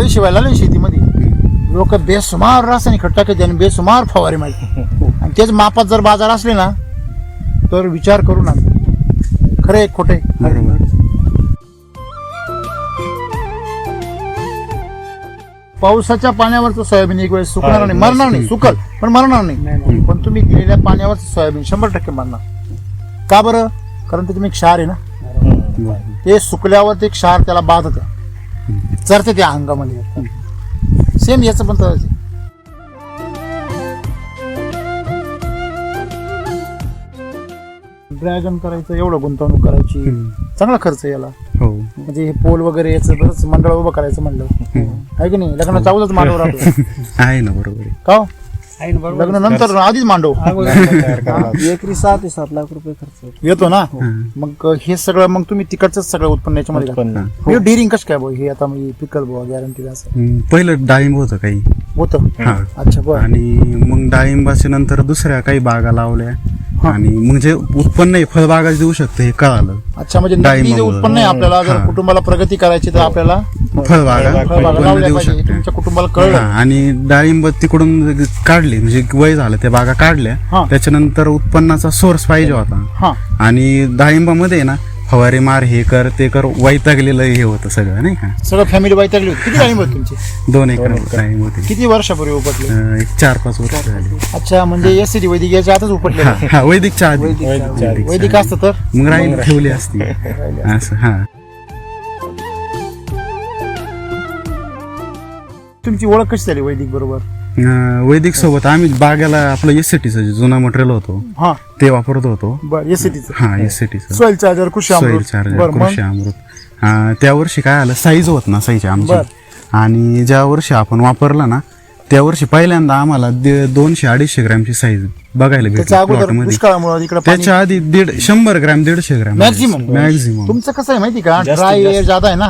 पैसे व्हायला लागले शेतीमध्ये, लोक बेसुमार रासायनिक खत टाकायचे आणि बेसुमार फवारे माहिती, आणि तेच मापात जर बाजार असले ना तर विचार करू ना. खरे खोटे. पावसाच्या पाण्यावरचं सोयाबीन एक वेळेस सुकणार नाही, मरणार नाही, सुकल पण मरणार नाही. पण तुम्ही दिलेल्या पाण्यावरचं सोयाबीन 100% मरणार. का बरं? कारण त्याच्यामध्ये एक क्षार आहे ना, ते सुकल्यावर ते क्षार त्याला बाधत चरते त्या अंगामध्ये. सेम याचं पण तसंच आहे. ड्रॅगन करायचं, एवढं गुंतवणूक करायची, चांगला खर्च आहे याला. म्हणजे हे पोल वगैरे याचं बरंच मंडळ उभं करायचं म्हणलं आहे की नाही. लग्नाचा अगोदरच मांडव राहतो आहे ना, बरोबर का हो? लग्न नंतर आधीच मांडव एकरी 6 ते 7 लाख रुपये खर्च येतो ना. मग हे सगळं मग तुम्ही तिकडचं सगळं उत्पन्न याच्यामध्ये डिरिंग कसं काय भाऊ? हे आता मी पिकल बुवा गॅरंटी असं पहिलं डाळिंब होतं काही होतं. अच्छा बरं. आणि मग डाळिंबाच्या नंतर दुसऱ्या काही बागा लावल्या आणि मग जे उत्पन्न आहे फळबागा देऊ शकते हे कळालं. अच्छा, म्हणजे नगदी जे उत्पन्न आहे आपल्याला जर कुटुंबाला प्रगती करायची तर आपल्याला फळबागा लावल्या देऊ पाहिजे. शकते. तुमच्या कुटुंबाला कळलं. आणि डाळिंब तिकडून काढली म्हणजे वय झालं त्या बागा काढल्या, त्याच्यानंतर उत्पन्नाचा सोर्स पाहिजे होता. आणि डाळिंबामध्ये ना फवारे मार, हे कर ते कर, वैतागलेलं हे होतं सगळं नाही का. सगळं फॅमिली वैतागली होती. किती डाळिंब होती तुमची? 2 एकर डाळिंब होती. किती वर्षापूर्वी उपटले? एक 4-5 वर्ष झाली. अच्छा, म्हणजे एसटी वैदिक याच्या आतच उपटले. हा, वैदिकच्या आधी. वैदिक असतं तर मग राहील ठेवली असती असं. हा, तुमची ओळख कशी झाली वैदिक बरोबर? वैदिक सोबत आम्ही बागेला आपलं एससीटीचं जे जुना मटेरियल होतो ते वापरत होतो. बरं, एसटीचं. हा, एससीटीचं सॉइल चार्जर, कृषी सॉइल अमृत. चार्जर, कृषी अमृत. त्या वर्षी काय आलं, साईज होत ना साईज आमची. आणि ज्या वर्षी आपण वापरला ना त्या वर्षी पहिल्यांदा आम्हाला 200-250 ग्रॅमची साईज बघायला भेटली प्लॉटमध्ये. त्याच्या आधी 100 ग्रॅम 150 ग्रॅम मॅक्झिमम. तुमचं कसं आहे माहिती का, ड्राय एअर ज्यादा आहे ना,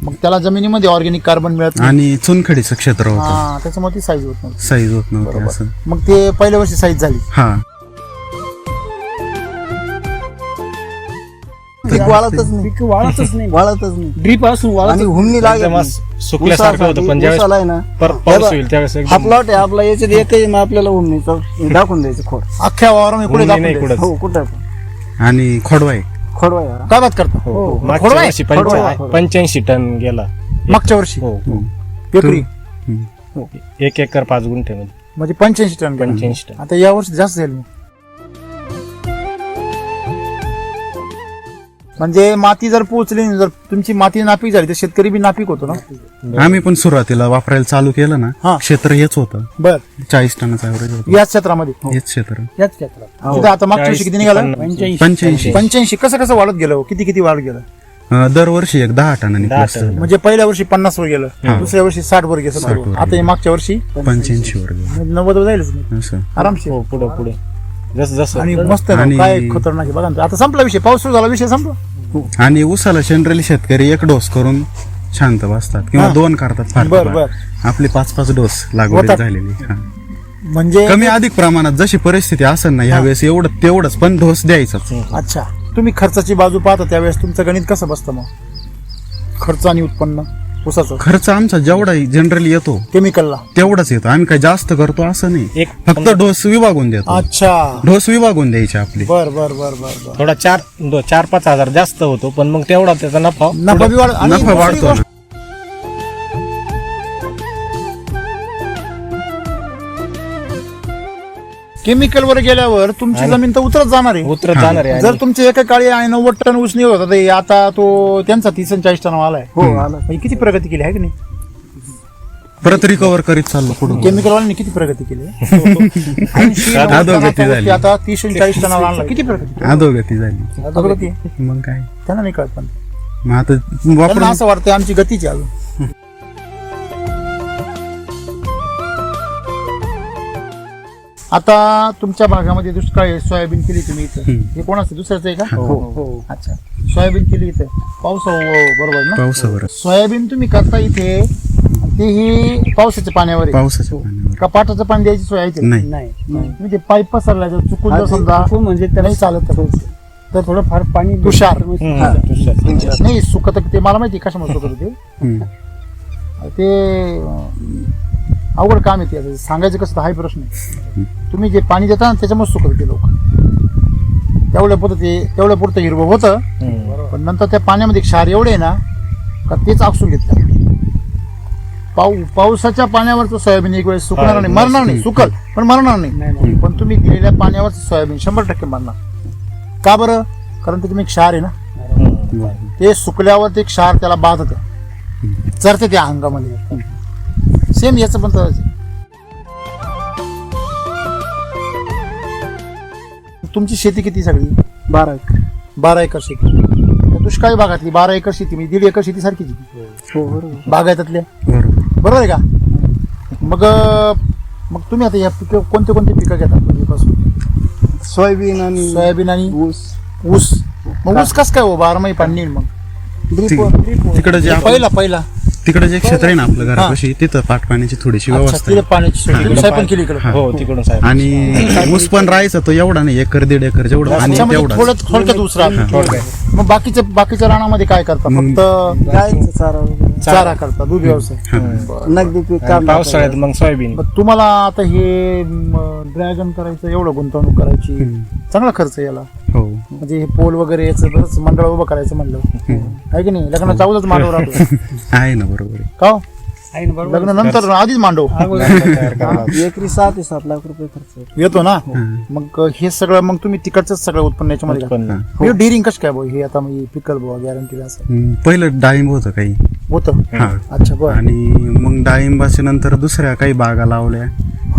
मग त्याला जमिनीमध्ये ऑर्गॅनिक कार्बन मिळत नाही आणि चुनखडीचं क्षेत्र होतं, त्याच्यामुळे ती साईज होत नव्हती. साईज होत नव्हती असं. मग ते पहिल्या वर्षी साईज झाली. हा, पीक वाळतच नाही. ड्रीप असून वाळत हुमणी लागत सुकल्यासारखं होतं. पण पाऊस होईल त्यावेळेस हा प्लॉट आहे आपला, याच्यात एकही मग आपल्याला हुमणीचं दाखवून द्यायचं खोड अख्ख्या वावरामध्ये कुठे नाही दाखवून हो कुठं आणि खोडवाय खोडवा काय बात करता? मागच्या वर्षी 85 टन गेला मागच्या वर्षी हो. एकरी 1 एकर 5 गुंठे मध्ये म्हणजे 85 टन. 85 टन. आता या वर्षी जास्त झाली. म्हणजे माती जर पोहोचली, जर तुमची माती नापीक झाली तर शेतकरी बी नापीक होतो ना. आम्ही पण सुरुवातीला वापरायला चालू केलं ना, क्षेत्र हेच होतं. बर, 40 टनाचं ऍव्हरेज होतं याच क्षेत्रामध्ये. हेच क्षेत्र. तिथं आता मागच्या वर्षी किती निघालं? 85. कसं कसं वाढत गेलं? किती वाढत गेलं? दरवर्षी 10 टनांनी प्लस. म्हणजे पहिल्या वर्षी 50 वर गेलं, दुसऱ्या वर्षी 60 वर गेलं, 70 वर. आता मागच्या वर्षी 85 वर गेलं. 90 वर जाईलच असं आरामशीर. पुढे जसं आणि मस्त काय खतरनाक आहे बघा ना. आता संपला विषय, पाऊस सुरू झाला, विषय संपला. आणि उसाला जनरली शेतकरी 1 डोस करून शांत बसतात किंवा 2 करतात. बर. आपले 5-5 डोस लागवड झालेली. म्हणजे कमी अधिक प्रमाणात जशी परिस्थिती असेल ना यावेळेस एवढं तेवढंच पण डोस द्यायचाच. अच्छा, तुम्ही खर्चाची बाजू पाहता त्यावेळेस तुमचं गणित कसं बसतं मग? खर्च आणि उत्पन्न उसाचं. खर्च आमचा जेवढा जनरली येतो केमिकलला तेवढाच येतो. आम्ही काय जास्त करतो असं नाही, फक्त डोस विभागून देतो. अच्छा, डोस विभागून द्यायचे आपले. बर. थोडा 4-5 हजार जास्त होतो, पण मग तेवढा त्याचा नफा वाढतो ना. केमिकल वर गेल्यावर तुमची जमीन तर उतरत जाणार आहे. जर तुमचे एका काळी 90 टन ऊस निघत होता, तर आता तो त्यांचा 30-40 टन आलाय. म्हणजे किती प्रगती केली आहे की नाही? परत रिकव्हर करीत चाललो पुढे. केमिकल वाल्यांनी किती प्रगती केली? अधोगती झाली. आता 30-40 टनावर आणला, किती प्रगती? अधोगती झाली. मग काय त्यांना नाही कळत, पण मग आता त्यांना असं वाटतं आमची गतीची अजून. आता तुमच्या भागामध्ये दुष्काळ आहे, सोयाबीन केली तुम्ही इथं. हे कोणाचं दुसऱ्याचं आहे का? हो. अच्छा, सोयाबीन केली इथं पाऊस बरोबर ना? पावसावर सोयाबीन तुम्ही करता इथे, तेही पावसाच्या पाण्यावर आहे. पावसाच्या पाण्यावर का पाटाचं पाणी द्यायची सोय आहे? नाही. म्हणजे पाईप पसरला जर चुकून जर समजा म्हणजे नाही चालत तर थोडं फार पाणी तुषार नाही सुकत. ते मला माहिती कशामुळे सुकत ते. ते अवघड काम येते आता. सांगायचं कसं तर हाही प्रश्न आहे. तुम्ही जे पाणी देता ना त्याच्यामुळे सुकत ते लोक तेवढ्या पुरतं हिरवं होतं, पण नंतर त्या पाण्यामध्ये क्षार एवढे आहे ना का तेच आकसून घेतलं. पावसाच्या पाण्यावरचं सोयाबीन एक वेळेस सुकणार नाही, मरणार नाही, सुकल पण मरणार नाही. पण तुम्ही दिलेल्या पाण्यावरचं सोयाबीन 100% मरणार. का बरं? कारण त्याच्यामध्ये क्षार आहे ना, ते सुकल्यावर ते क्षार त्याला बाधत चरते त्या अंगामध्ये. सेम याचं पण तसंच आहे. तुमची शेती किती सगळी? 12 एकर शेती. दुष्काळी भागातली 12 एकर शेती म्हणजे 1.5 एकर शेती सारखीच बागायतातल्या, बरोबर आहे का? मग तुम्ही आता या पिकं कोणते पिकं घेतात पूर्वीपासून? सोयाबीन आणि ऊस. मग ऊस कसं काय हो 12 महिने पाणी येईल? मग तिकडे जे पहिला तिकडे जे क्षेत्र आहे ना आपलं घरापाशी, तिथं पाटपाण्याची थोडीशी व्यवस्था आहे. पाण्याची सोय साहेब पण केली इकडे. हो तिकडून साहेब. आणि ऊस पण राहायचा तो एवढा नाही, 1-1.5 एकर जेवढं आणि तेवढा. थोडक्यात ऊस राहतो. मग बाकीच्या रानामध्ये काय करता? फक्त चारा करता, दूध व्यवसाय, नगदी पीक. पावसाळ्यात मग सोयाबीन. मग तुम्हाला आता हे ड्रॅगन करायचं, एवढं गुंतवणूक करायची, चांगला खर्च याला. हो म्हणजे हे पोल वगैरे याचं बरंच मंडळ उभं करायचं म्हणलं आहे की नाही? लग्नाचा अगोदरच मांडव राहतो. आहे ना, बरोबर आहे. का हो? लग्न नंतर आधीच मांडव एकरी 7 लाख रुपये खर्च येतो ना. मग हे सगळं मग तुम्ही तिकडचं सगळं उत्पन्न याच्यामध्ये डिरिंग कसं काय भाऊ? हे आता मी पिकल बुवा गॅरंटी असं पहिलं डाळिंब होतं काही होतं. अच्छा बरं. आणि मग डाळिंबाच्या नंतर दुसऱ्या काही बागा लावल्या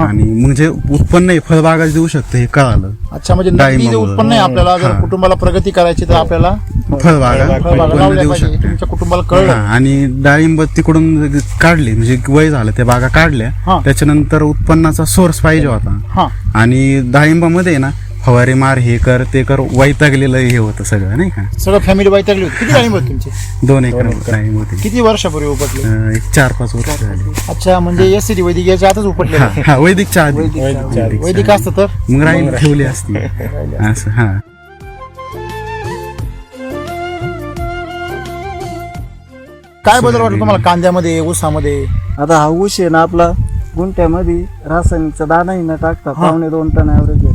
आणि मग जे उत्पन्न आहे फळबागा देऊ शकते हे कळालं. अच्छा, म्हणजे नगदी जे उत्पन्न आहे आपल्याला जर कुटुंबाला प्रगती करायची तर आपल्याला फळबागा लावल्या देऊ पाहिजे. शकते. तुमच्या कुटुंबाला कळलं. आणि डाळिंब तिकडून काढली म्हणजे वय झालं, त्या बागा काढल्या. त्याच्यानंतर उत्पन्नाचा सोर्स पाहिजे होता. आणि डाळिंबामध्ये ना फवारे मार, हे कर ते कर, वैतागलेलं हे होतं सगळं, नाही का? सगळं फॅमिली वैतागली होती. किती डाळिंब होती तुमची? 2 एकर डाळिंब होती. किती वर्षापूर्वी उपटले? एक 4-5 वर्ष झाली. अच्छा, म्हणजे एसटी वैदिक याच्या आतच उपटले. हा, वैदिकच्या आधी. वैदिक असतं तर मग राईन ठेवली असती असं. हा, काय बदल वाटलं तुम्हाला कांद्यामध्ये, ऊसामध्ये? आता हा ऊस आहे ना आपला, गुंठ्यामध्ये रासायनिकचा दानाही न टाकता 2.5 टन ॲव्हरेज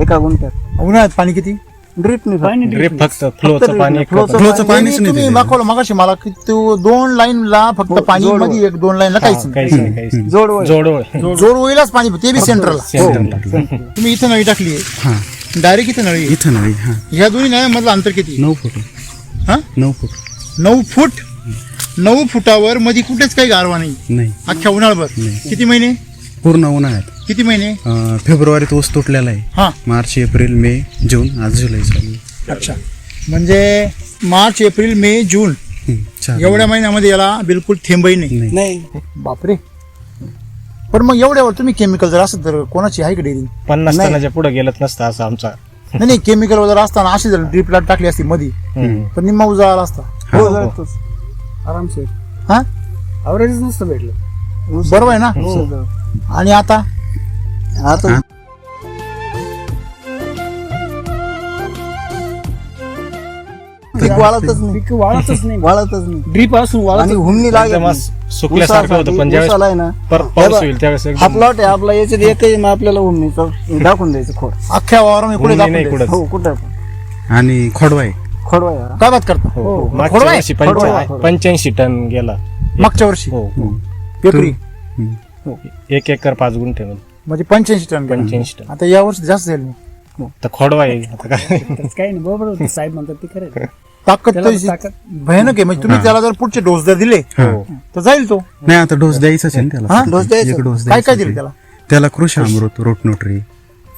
एका गुंठ्यात. उन्हाळ्यात पाणी किती? ड्रीप फक्त फ्लोचं पाणी. फ्लोचं पाणीच नाही तुम्ही दिलेलं. दाखवलं मगाशी मला की 2 लाईनला फक्त पाणी मध्ये, 1-2 लाईनला काहीच नाही. जोड होईलच पाणी, ते बी सेंटरला. तुम्ही इथं नळी टाकली हा, डायरेक्ट इथं नळी. इथं नाही. हा, ह्या दोन्ही नळ्यांमधलं अंतर किती? 9 फूट. हा, 9 फूट. 9 फूट. 9 फुटावर मध्ये कुठेच काही गारवा नाही अख्ख्या उन्हाळभर. किती महिने? पूर्ण उन्हाळ्यात. किती महिने? फेब्रुवारीत ऊस तुटलेला आहे. हा, मार्च, एप्रिल, मे, जून, आज जुलै चालू. अच्छा, म्हणजे मार्च, एप्रिल, मे, जून एवढ्या महिन्यामध्ये याला बिलकुल थेंबही नाही. बापरे. पण मग एवढ्यावर तुम्ही केमिकल जर असत तर कोणाची आहे का डेअरिंग? 50 टनाच्या पुढे गेलत नसतं असं आमचा. नाही, केमिकल वगैरे असताना अशी जर ड्रीप लाट टाकली असती मध्ये तर निम्मा उजा आला असता. हो जातोच आरामशीर. हा, ॲव्हरेजच नसतं भेटलं. बरोबर आहे ना. आणि आता पीक वाळतच नाही. ड्रीप असून आणि हुमणी लागेल सुकल्यासारखं होतं. पण ज्यावेळेस पाऊस होईल त्यावेळेस हा प्लॉट आहे आपला, याच्यात एकही मग आपल्याला हुमणीचं दाखवून द्यायचं खोड. अख्ख्या वावरामध्ये कुठे नाही दाखवलं? हो, कुठं पण. आणि खोडवा आहे. खोडवा आहे. काय बात करता? मागच्या वर्षी 85 टन गेला मागच्या वर्षी हो. एकरी 1 एकर 5 गुंठे म्हणजे 85 टन. 85 टन. आता या वर्षी जास्त झाली. तर खोडवा आहे आता काय. काही नाही, बरोबर साहेब म्हणतात ते खरं. ताकद भयानक आहे. म्हणजे तुम्ही त्याला जर पुढचे डोस जर दिले तर जाईल तो. नाही, आता डोस द्यायचाच आहे ना त्याला. डोस द्यायचा. एक डोस काय काय द्यायचा दिलं त्याला? त्याला कृषी अमृत, रोटनोट्री.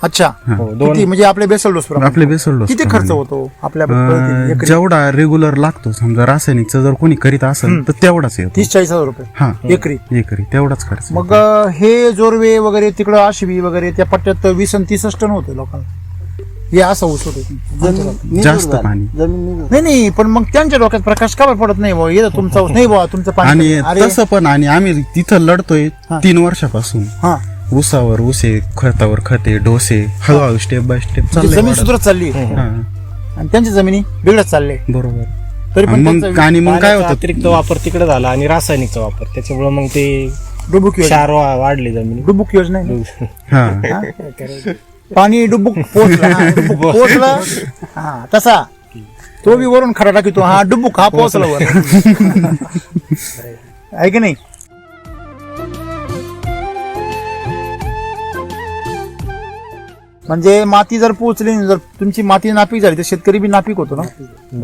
अच्छा, किती म्हणजे आपले बेसल डोस आपले बेसल डोस किती खर्च होतो आपल्या पद्धतीने? जेवढा रेग्युलर लागतो, समजा रासायनिकचा जर कोणी करीत असेल तर तेवढाच येतो. 30-40 हजार रुपये हा, एकरी. तेवढाच खर्च. मग हे जोरवे वगैरे तिकडं आशवी वगैरे त्या पट्ट्यात 20 आणि 30 टन होते लोकांना. हे असं ऊस होतो. जास्त पाणी. नाही, पण मग त्यांच्या डोक्यात प्रकाश का बरं पडत नाही बुवा? येतं तुमचा ऊस नाही बुवा, तुमचं पाणी. आणि तसं पण, आणि आम्ही तिथं लढतोय 3 वर्षापासून. हा, ऊसावर ऊसे, खतावर खते, डोसे, हळूहळू स्टेप बाय स्टेप जमीन सुधारत चालली हा, आणि त्यांची जमिनी बिघडत चालले. बरोबर. तरी पण मग त्यांचा आणि मग काय पाण्याचा होतं अतिरिक्त वापर तिकडे झाला आणि रासायनिकचा वापर त्याच्यामुळे मग ते डुबुक योजना क्षार वाढले जमिनी डुबुक योजना आहे ना? हा पाणी डुबुक पोचलं हा, डुबुक पोचलं हा तसा तो बी वरून खडा टाकीतो हा डुबुक हा पोचला वर आहे की नाही. म्हणजे माती जर पोचली जर तुमची माती नापीक झाली तर शेतकरी बी नापीक होतो ना.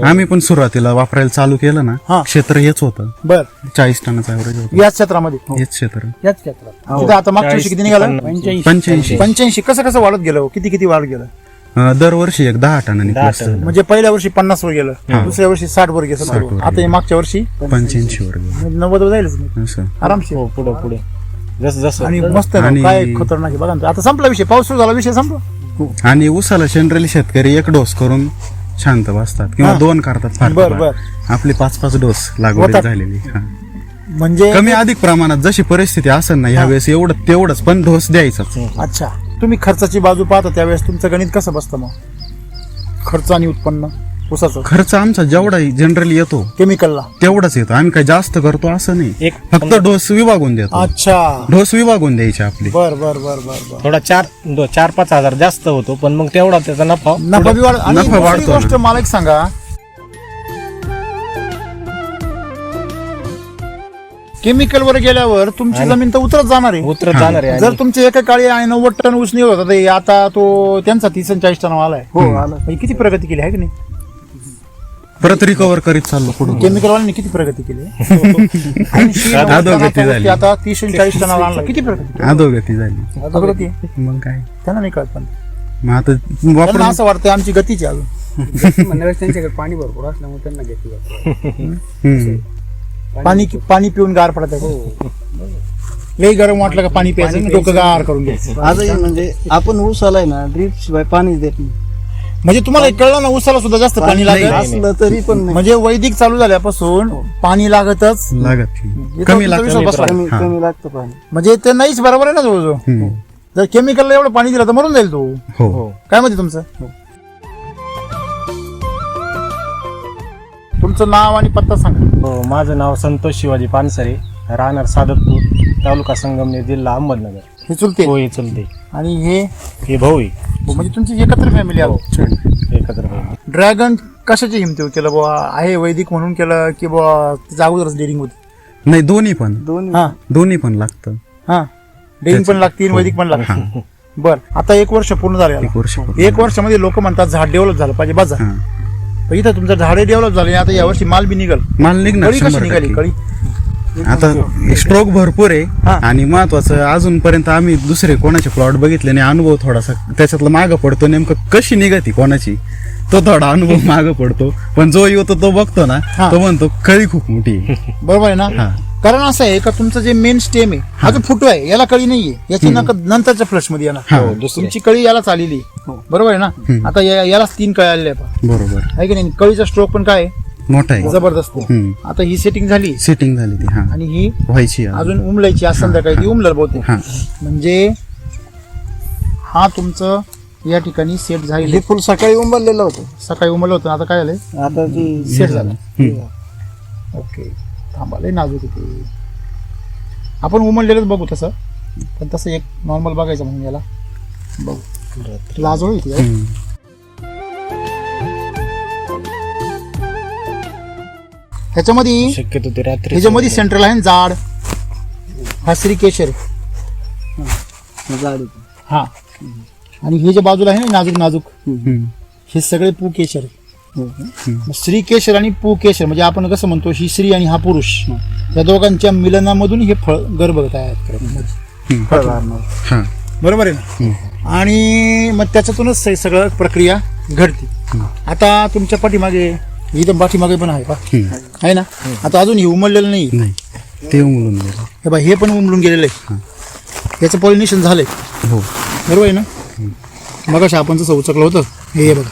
आम्ही पण सुरुवातीला वापरायला चालू केलं हा. ना क्षेत्र हेच होतं बर 40 टनाचं ॲव्हरेज होतं याच क्षेत्रामध्ये हेच क्षेत्र याच क्षेत्रात तिथं आता मागच्या वर्षी किती निघालं 85 85. कसं वाढत गेलं किती वाढत गेलं दरवर्षी एक 10 टनांनी 10 plus झालं. म्हणजे पहिल्या वर्षी 50 वर गेलं दुसऱ्या वर्षी 60 वर गेलं 60 वर आता हे मागच्या वर्षी 85 वर गेलं. 90 वर जाईलच असं आरामशीर. हो पुढे पुढे जसं आणि मस्त आहे आणि- ना, काय खतरनाक आहे बघा ना. आता संपला विषय पाऊस सुरू झाला विषय संपला. आणि उसाला जनरली शेतकरी एक डोस करून शांत बसतात किंवा हा. 2 करतात फार बर, तर बर. फार. आपली 5-5 डोस लागवड होतात. झालेली हा. म्हणजे कमी अधिक प्रमाणात जशी परिस्थिती असेल ना ह्यावेळेस एवढं तेवढंच पण डोस द्यायचाच अच्छा तुम्ही खर्चाची बाजू पाहता त्यावेळेस तुमचं गणित कसं बसतं मग खर्च आणि उत्पन्न ऊसाचं खर्च आमचा जेवढा जनरली येतो केमिकलला. तेवढाच येतो आम्ही काही जास्त करतो असं नाही एक फक्त डोस विभागून देतो अच्छा डोस विभागून द्यायचे आपले बर बर बर बर बर थोडा 4-5 हजार जास्त होतो पण मग तेवढा त्याचा नफा नफा बी वाढ आणि नफा दुसरी वाढतो ना. गोष्ट मला एक सांगा केमिकल वर गेल्यावर तुमची जमीन तर उतरत जाणार आहे. उतरत जाणार आहे जर आणि तुमचे एका काळी 90 टन ऊस निघत होता ते आता तो त्यांचा 30-40 टन आलाय. हो आलं म्हणजे किती प्रगती केली आहे की नाही. परत रिकवर करीत चाललो पुढे केमिकल वाल्यांनी किती प्रगती केली 80-90 अधोगती टनाचा झाली. ऊस आता 30-40 टनाला आणला किती प्रगती अधोगती झाली प्रगती आहे. मग काय त्यांना नाही कळत पण मग आता त्यांना वापरून असं वाटतं आमची गतीची अजून म्हणण्यापेक्षा त्यांच्याकडे पाणी भरपूर असल्यामुळे त्यांना घेतली जाते. हम्म. पाणी पिऊन गार पडत लई गरम वाटलं का पाणी प्यायचं आणि डोकं गार करून घ्यायचं. आजही म्हणजे आपण ऊस आलाय ना ड्रीप शिवाय पाणीच देत नाही. म्हणजे तुम्हाला एक कळलं ना ऊसाला सुद्धा जास्त पाणी लागत असलं तरी पण नाही. म्हणजे वैदिक चालू झाल्यापासून पाणी लागतच लागत हे कमी तो लागतं विश्वास बसला. कमी हा. कमी लागतं पाणी. म्हणजे ते नाहीच बरोबर आहे ना जवळजवळ हम्म. जर केमिकलला एवढं पाणी दिलं तर मरून जाईल तो. हो काय म्हणते तुमचं तुमचं नाव आणि पत्ता सांगा. हो, माझं नाव संतोष शिवाजी पानसरे राहणार सादतपूर तालुका संगमनेर जिल्हा अहमदनगर. हे चुलते हो हे चलते आणि हे हे भाऊ आहे. म्हणजे तुमची एकत्र फॅमिली हो. आहे. एकत्र भाऊ. ड्रॅगन कशाची हिमती केलं बुवा आहे वैदिक म्हणून केलं की बुवा त्याच्या अगोदरच डेअरिंग होती. नाही दोन्ही पण हा दोन्ही पण लागतं हा डेअरिंग पण लागतील हो. वैदिक पण लागतील. बर आता 1 वर्ष पूर्ण झालं याला. 1 वर्ष पूर्ण. 1 वर्षामध्ये लोक म्हणतात झाड डेव्हलप झालं पाहिजे बाजा हा. पण इथं तुमचं झाडे डेव्हलप झाले आता यावर्षी माल बी निघल. माल निघणार कळी कशी 100%. निघाली कळी आता स्ट्रोक भरपूर आहे हा. आणि महत्वाचं अजूनपर्यंत आम्ही दुसरे कोणाचे प्लॉट बघितले नाही अनुभव थोडासा त्याच्यातला मागं पडतो नेमकं कशी निघती कोणाची तो थोडा अनुभव मागं पडतो पण जो येतो तो बघतो ना हा. तो म्हणतो कळी खूप मोठी आहे. बरोबर आहे ना हा. कारण असं आहे का तुमचं जे मेन स्टेम आहे हा जो फुटो आहे याला कळी नाहीये याची नंतरच्या फ्लश मध्ये येणार हा. हो, दुसरी तुमची कळी याला चाललेली बरोबर आहे ना आता यालाच 3 कळी आलेल्या आहे बरोबर आहे की नाही कळीचा स्ट्रोक पण काय आहे? मोठा आहे जबरदस्त आहे. हम्म. आता ही सेटिंग झाली सेटिंग झाली ती हा आणि ही व्हायची आहे. अजून उमलायची आज संध्याकाळी ती उमलर बहुतेक हा म्हणजे हा तुमचं या ठिकाणी सेट हे झाले फुल सकाळी उंबरलेलं होतं. सकाळी उमललं होतं आता काय झालंय आता ती सेट झालं. हम्म. ओके थांबा लय नाजूक आहे ते. आपण उमललेलंच बघू तसं पण तसं एक नॉर्मल बघायचं म्हणून याला बघू लाजोळ येते हम्म. ह्याच्यामध्ये शक्यतो ते रात्री ह्याच्यामध्ये सेंट्रल आहे ना जाड हा श्री केशर झाड होतं. हा आणि हे जे बाजूला आहे ना नाजूक नाजूक हम्म. हे सगळे पू केशर आहे. हो का? मग श्री केशर आणि पू केशर म्हणजे आपण कसं म्हणतो ही स्त्री आणि हा पुरुष या दोघांच्या मिलनामधून हे फळ गर्भ तयार करतात. फळ लागणार. हा बरोबर आहे ना आणि मग त्याच्यातूनच हे सगळं प्रक्रिया घडते. आता तुमच्या पाठीमागे इथं पाठीमागे पण आहे का हम्म. आहे ना आता अजून हे उमललेलं नाही नाही ते उमलून गेलं हे बघा हे पण उमलून गेलेलं आहे याचं पॉलिनेशन झालंय हो बरोबर आहे ना मग आपण जसं उचकलं होतं हे बघा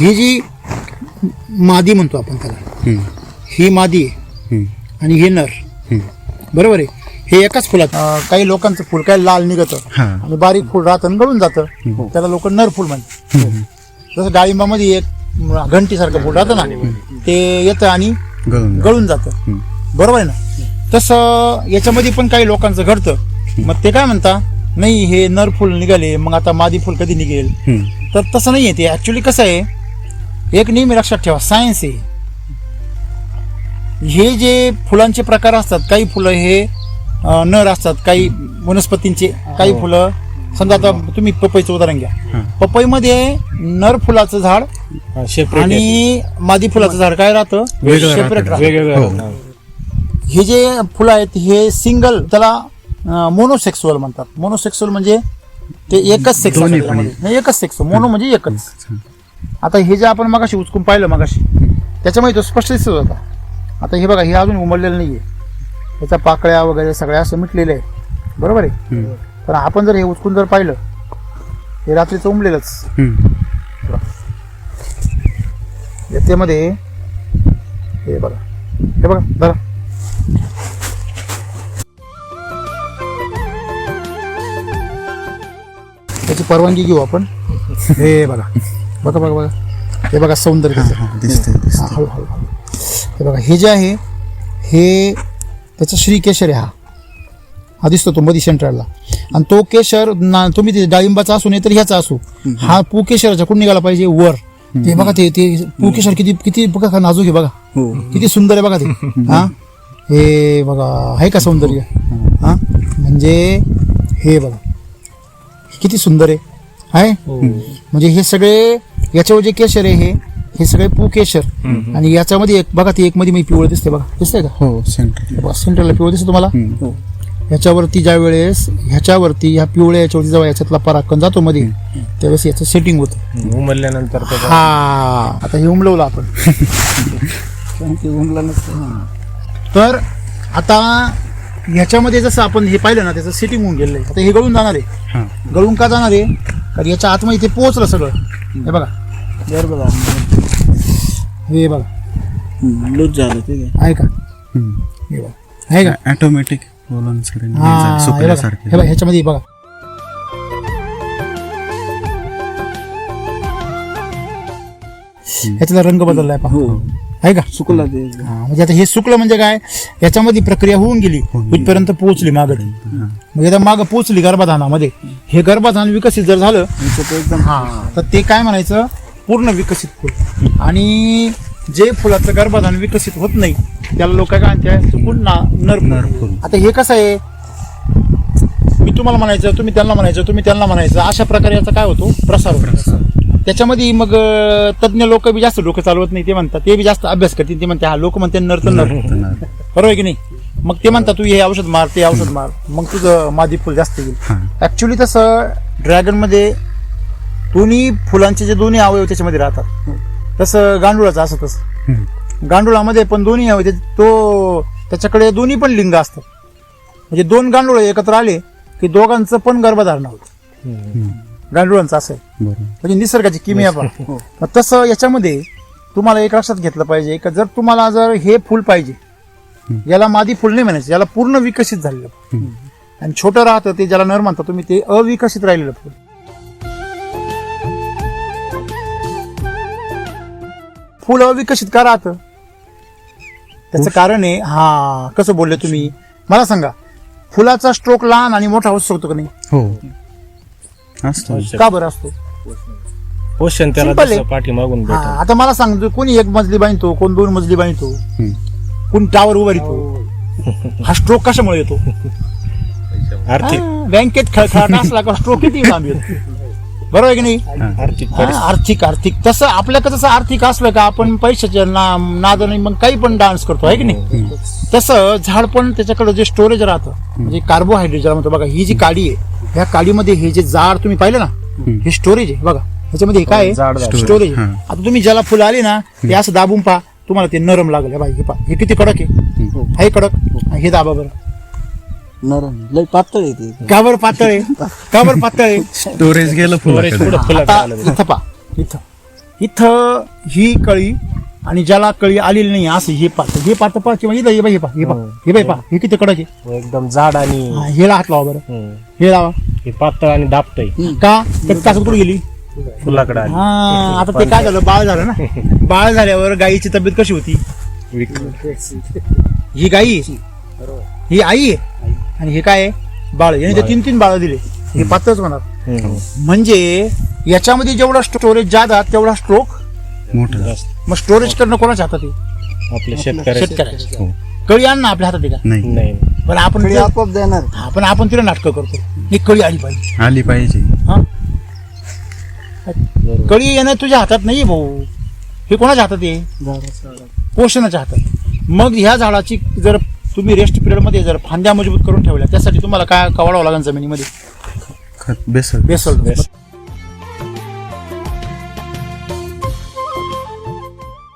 ही जी मादी म्हणतो आपण त्याला हम्म. ही मादी आहे हम्म. आणि हे नर हम्म. बरोबर आहे हे एकाच फुलात काही लोकांचं फुल काय लाल निघतं हा. आणि बारीक फुल राहतं आणि गळून जातं, त्याला लोक नर फुल म्हणतात. जसं डाळिंबामध्ये एक घंटीसारखं फुल राहतं ना, ते येतं आणि गळून गळून जातं, बरोबर आहे ना. तसं याच्यामध्ये पण काही लोकांचं घडतं. मग ते काय म्हणता, नाही हे नर फुल निघाले, मग आता मादी फुल कधी निघेल. तर तसं नाहीये ते. ऍक्च्युली कसं आहे, एक नेहमी लक्षात ठेवा, सायन्स आहे. हे जे फुलांचे प्रकार असतात, काही फुलं हे नर असतात, काही वनस्पतींचे, काही फुलं, समजा आता तुम्ही पपईचं उदाहरण घ्या. पपईमध्ये नर फुलाचं झाड सेपरेट आणि मादी फुलाचं झाड काय राहतं, वेगळं सेपरेट राहतं. वेगवेगळं. हे जे फुलं आहेत हे सिंगल, त्याला मोनोसेक्सुअल म्हणतात. मोनोसेक्सुअल म्हणजे ते एकच सेक्स, एकच सेक्स. मोनो म्हणजे एकच. आता हे जे आपण मगाशी उचकून पाहिलं मगाशी, त्याच्यामध्ये तो स्पष्ट दिसत होता. आता हे बघा, हे अजून उमललेलं नाहीये, त्याच्या पाकळ्या वगैरे सगळ्या असं मिटलेलं आहे, बरोबर आहे. तर आपण जर हे उचकून जर पाहिलं, हे रात्रीचं उमलेलंच. याच्यामध्ये हे बघा, हे बघा बघा, त्याची परवानगी घेऊ आपण. हे बघा बघा बघा बघा, हे बघा सौंदर्य त्याचं. दिसते हळूहळू हे बघा, हे जे आहे हे त्याचं श्री केशर आहे. हा दिसतो तो मध्ये सेंटरला, आणि तो केशर तुम्ही ते डाळिंबाचा असू नाही तर ह्याचा असू, हा पू केशराच्या कुठून निघाला पाहिजे वर. ते बघा, ते पू केशर किती किती बघा नाजूक आहे बघा, किती सुंदर आहे बघा ते. हा हे बघा, आहे का सौंदर्य. हा म्हणजे हे बघा किती सुंदर आहे. म्हणजे हे सगळे याच्यावर जे केशर आहे हे सगळे पू केशर, आणि याच्यामध्ये एक बघा, ते एक मध्ये मी पिवळं दिसते बघा, दिसतंय का. हो, सेंटर सेंटरला पिवळं दिसतं तुम्हाला. ह्याच्यावरती ज्या वेळेस ह्याच्यावरती ह्या पिवळ्या याच्यावरती जेव्हा याच्यातला पराकन जातो मध्ये, त्यावेळेस याचं सेटिंग होतं. उमलल्यानंतर हा आता हे उमलवलं आपण. उमलं नसतं. तर आता ह्याच्यामध्ये जसं आपण हे पाहिलं ना, त्याचं सेटिंग होऊन गेलेलं आहे. आता हे गळून जाणार आहे. गळून का जाणार आहे, कारण याच्या आतमध्ये ते पोहोचलं सगळं. हे बघा, हे बघा लूज झालं ते आहे का, हे बघा आहे का. ऑटोमॅटिक बोलून स्क्रीन हा हे बघा, सुकल्यासारखे. हे बघा ह्याच्यामध्ये बघा, ह्याचा रंग बदललाय पहा, आहे का. सुकला ते. हा, म्हणजे आता हे सुकलं म्हणजे काय, याच्यामध्ये प्रक्रिया होऊन गेली, इथपर्यंत पोहोचली मागं. मग एकदा मागं पोहोचली गर्भाधानामध्ये, हे गर्भाधान विकसित जर झालं एकदम हा, तर ते काय म्हणायचं, पूर्ण विकसित फुल. आणि जे फुलाचं गर्भाधान विकसित होत नाही त्याला लोक काय म्हणतात, चुकून नर फुल. आता हे कसं आहे, मी तुम्हाला म्हणायचं, तुम्ही त्यांना म्हणायचं, तुम्ही त्यांना म्हणायचं, अशा प्रकारे याचा काय होतो, प्रसार होतो. त्याच्यामध्ये मग तज्ञ लोक बी जास्त डोकं चालवत नाही. ते म्हणतात, ते बी जास्त अभ्यास करतील. ते म्हणते हा लोक म्हणते नर तर नर, बरोबर आहे की नाही. मग ते म्हणतात तू हे औषध मार, ते औषध मार, मग तुझं मादी फुल जास्त येईल. ऍक्च्युली तसं ड्रॅगन मध्ये दोन्ही फुलांचे जे दोन्ही अवयव त्याच्यामध्ये राहतात, तसं गांडुळाचं असं तसं. गांडुळामध्ये पण दोन्ही अवयव, तो त्याच्याकडे दोन्ही पण लिंग असतात. म्हणजे दोन गांडुळ एकत्र आले की दोघांचं पण गर्भधारणा होतं. गांडुळांचं असं आहे, म्हणजे निसर्गाची किमया पण. तसं याच्यामध्ये तुम्हाला एक लक्षात घेतलं पाहिजे का, जर हे फुल पाहिजे, याला मादी फुल नाही म्हणायचं, याला पूर्ण विकसित झालेलं. आणि छोटं राहतं ते ज्याला नर म्हणता तुम्ही, ते अविकसित राहिलेलं फुल. फुल अविकसित का राहतं, त्याचं कारण आहे. हा, कसं बोलले तुम्ही मला सांगा, फुलाचा स्ट्रोक लहान आणि मोठा होऊ शकतो का नाही. हो असतो. का बरं असतो, पोषण त्याला Simple आहे. तसं पाठीमागून हा, भेटतं. आता मला सांग, कोणी एक मजली बांधतो, कोण दोन मजली बांधतो, कोण टावर उभारतो. हा स्ट्रोक कशामुळे येतो, आर्थिक बँकेत खळखळाट असला का स्ट्रोक किती लांब येतो, बरोबर आहे की नाही. आर्थिक आर्थिक तसं आपल्याकडे तसं आर्थिक असलं का आपण पैशाच्या नादाने मग काही पण डान्स करतो, आहे की नाही. तसं झाड पण त्याच्याकडे जे स्टोरेज राहतं, म्हणजे कार्बोहायड्रेट ज्याला म्हणतो बघा, ही जी काडी आहे, ह्या काडीमध्ये हे जे जाड तुम्ही पाहिलं ना, हे स्टोरेज आहे बघा. ह्याच्यामध्ये काय आहे, स्टोरेज. आता तुम्ही ज्याला फुलं आली ना, ते असं दाबून पहा, तुम्हाला ते नरम लागलं. बाई हे पहा, हे किती कडक आहे कडक. हे दाबा बरं, नरम लय पातळ येते. का बरं पातळ आहे, का बरं पातळ आहे. स्टोरेज गेलं फुलाकडे. आता इथं पहा, इथं ही कळी आणि ज्याला कळी आलेली नाही असं हे पात पा किंवा हे पा हे किती कडक आहे. एकदम जाड आणि हा, हे हात लावा बरं, हम्म. हे लावा. हे पातळ आणि दाबतय का तर ताकद कुठे गेली. फुलाकडे आली. हा, आता ते काय झालं, बाळ झालं ना. बाळ झाल्यावर गायीची तब्येत कशी होती. ही गाई ही आई आहे आणि हे काय आहे, बाळ. याने ते 3 बाळ दिले, हे पातळच होणार. म्हणजे याच्यामध्ये जेवढा स्टोरेज जादा तेवढा स्ट्रोक मोठं मग स्टोरेज करणं कोणाच्या हातात आहे. आपल्या शेतकऱ्याचे शेतकऱ्याच्या. कळी आण ना आपल्या हातात आहे का. नाही नाही पण आपण कळी आपोआप देणार. पण आपण तिला नाटकं करतो, ही कळी आली पाहिजे. आली पाहिजे. हा, कळी येणं तुझ्या हातात नाही भाऊ, हे कोणाच्या हातात आहे, पोषणाच्या हातात. मग ह्या झाडाची जर तुम्ही रेस्ट पिरियड मध्ये जर फांद्या मजबूत करून ठेवल्या, त्यासाठी तुम्हाला काय वाढवावं लागेल जमिनीमध्ये. खत बेसल बेसल.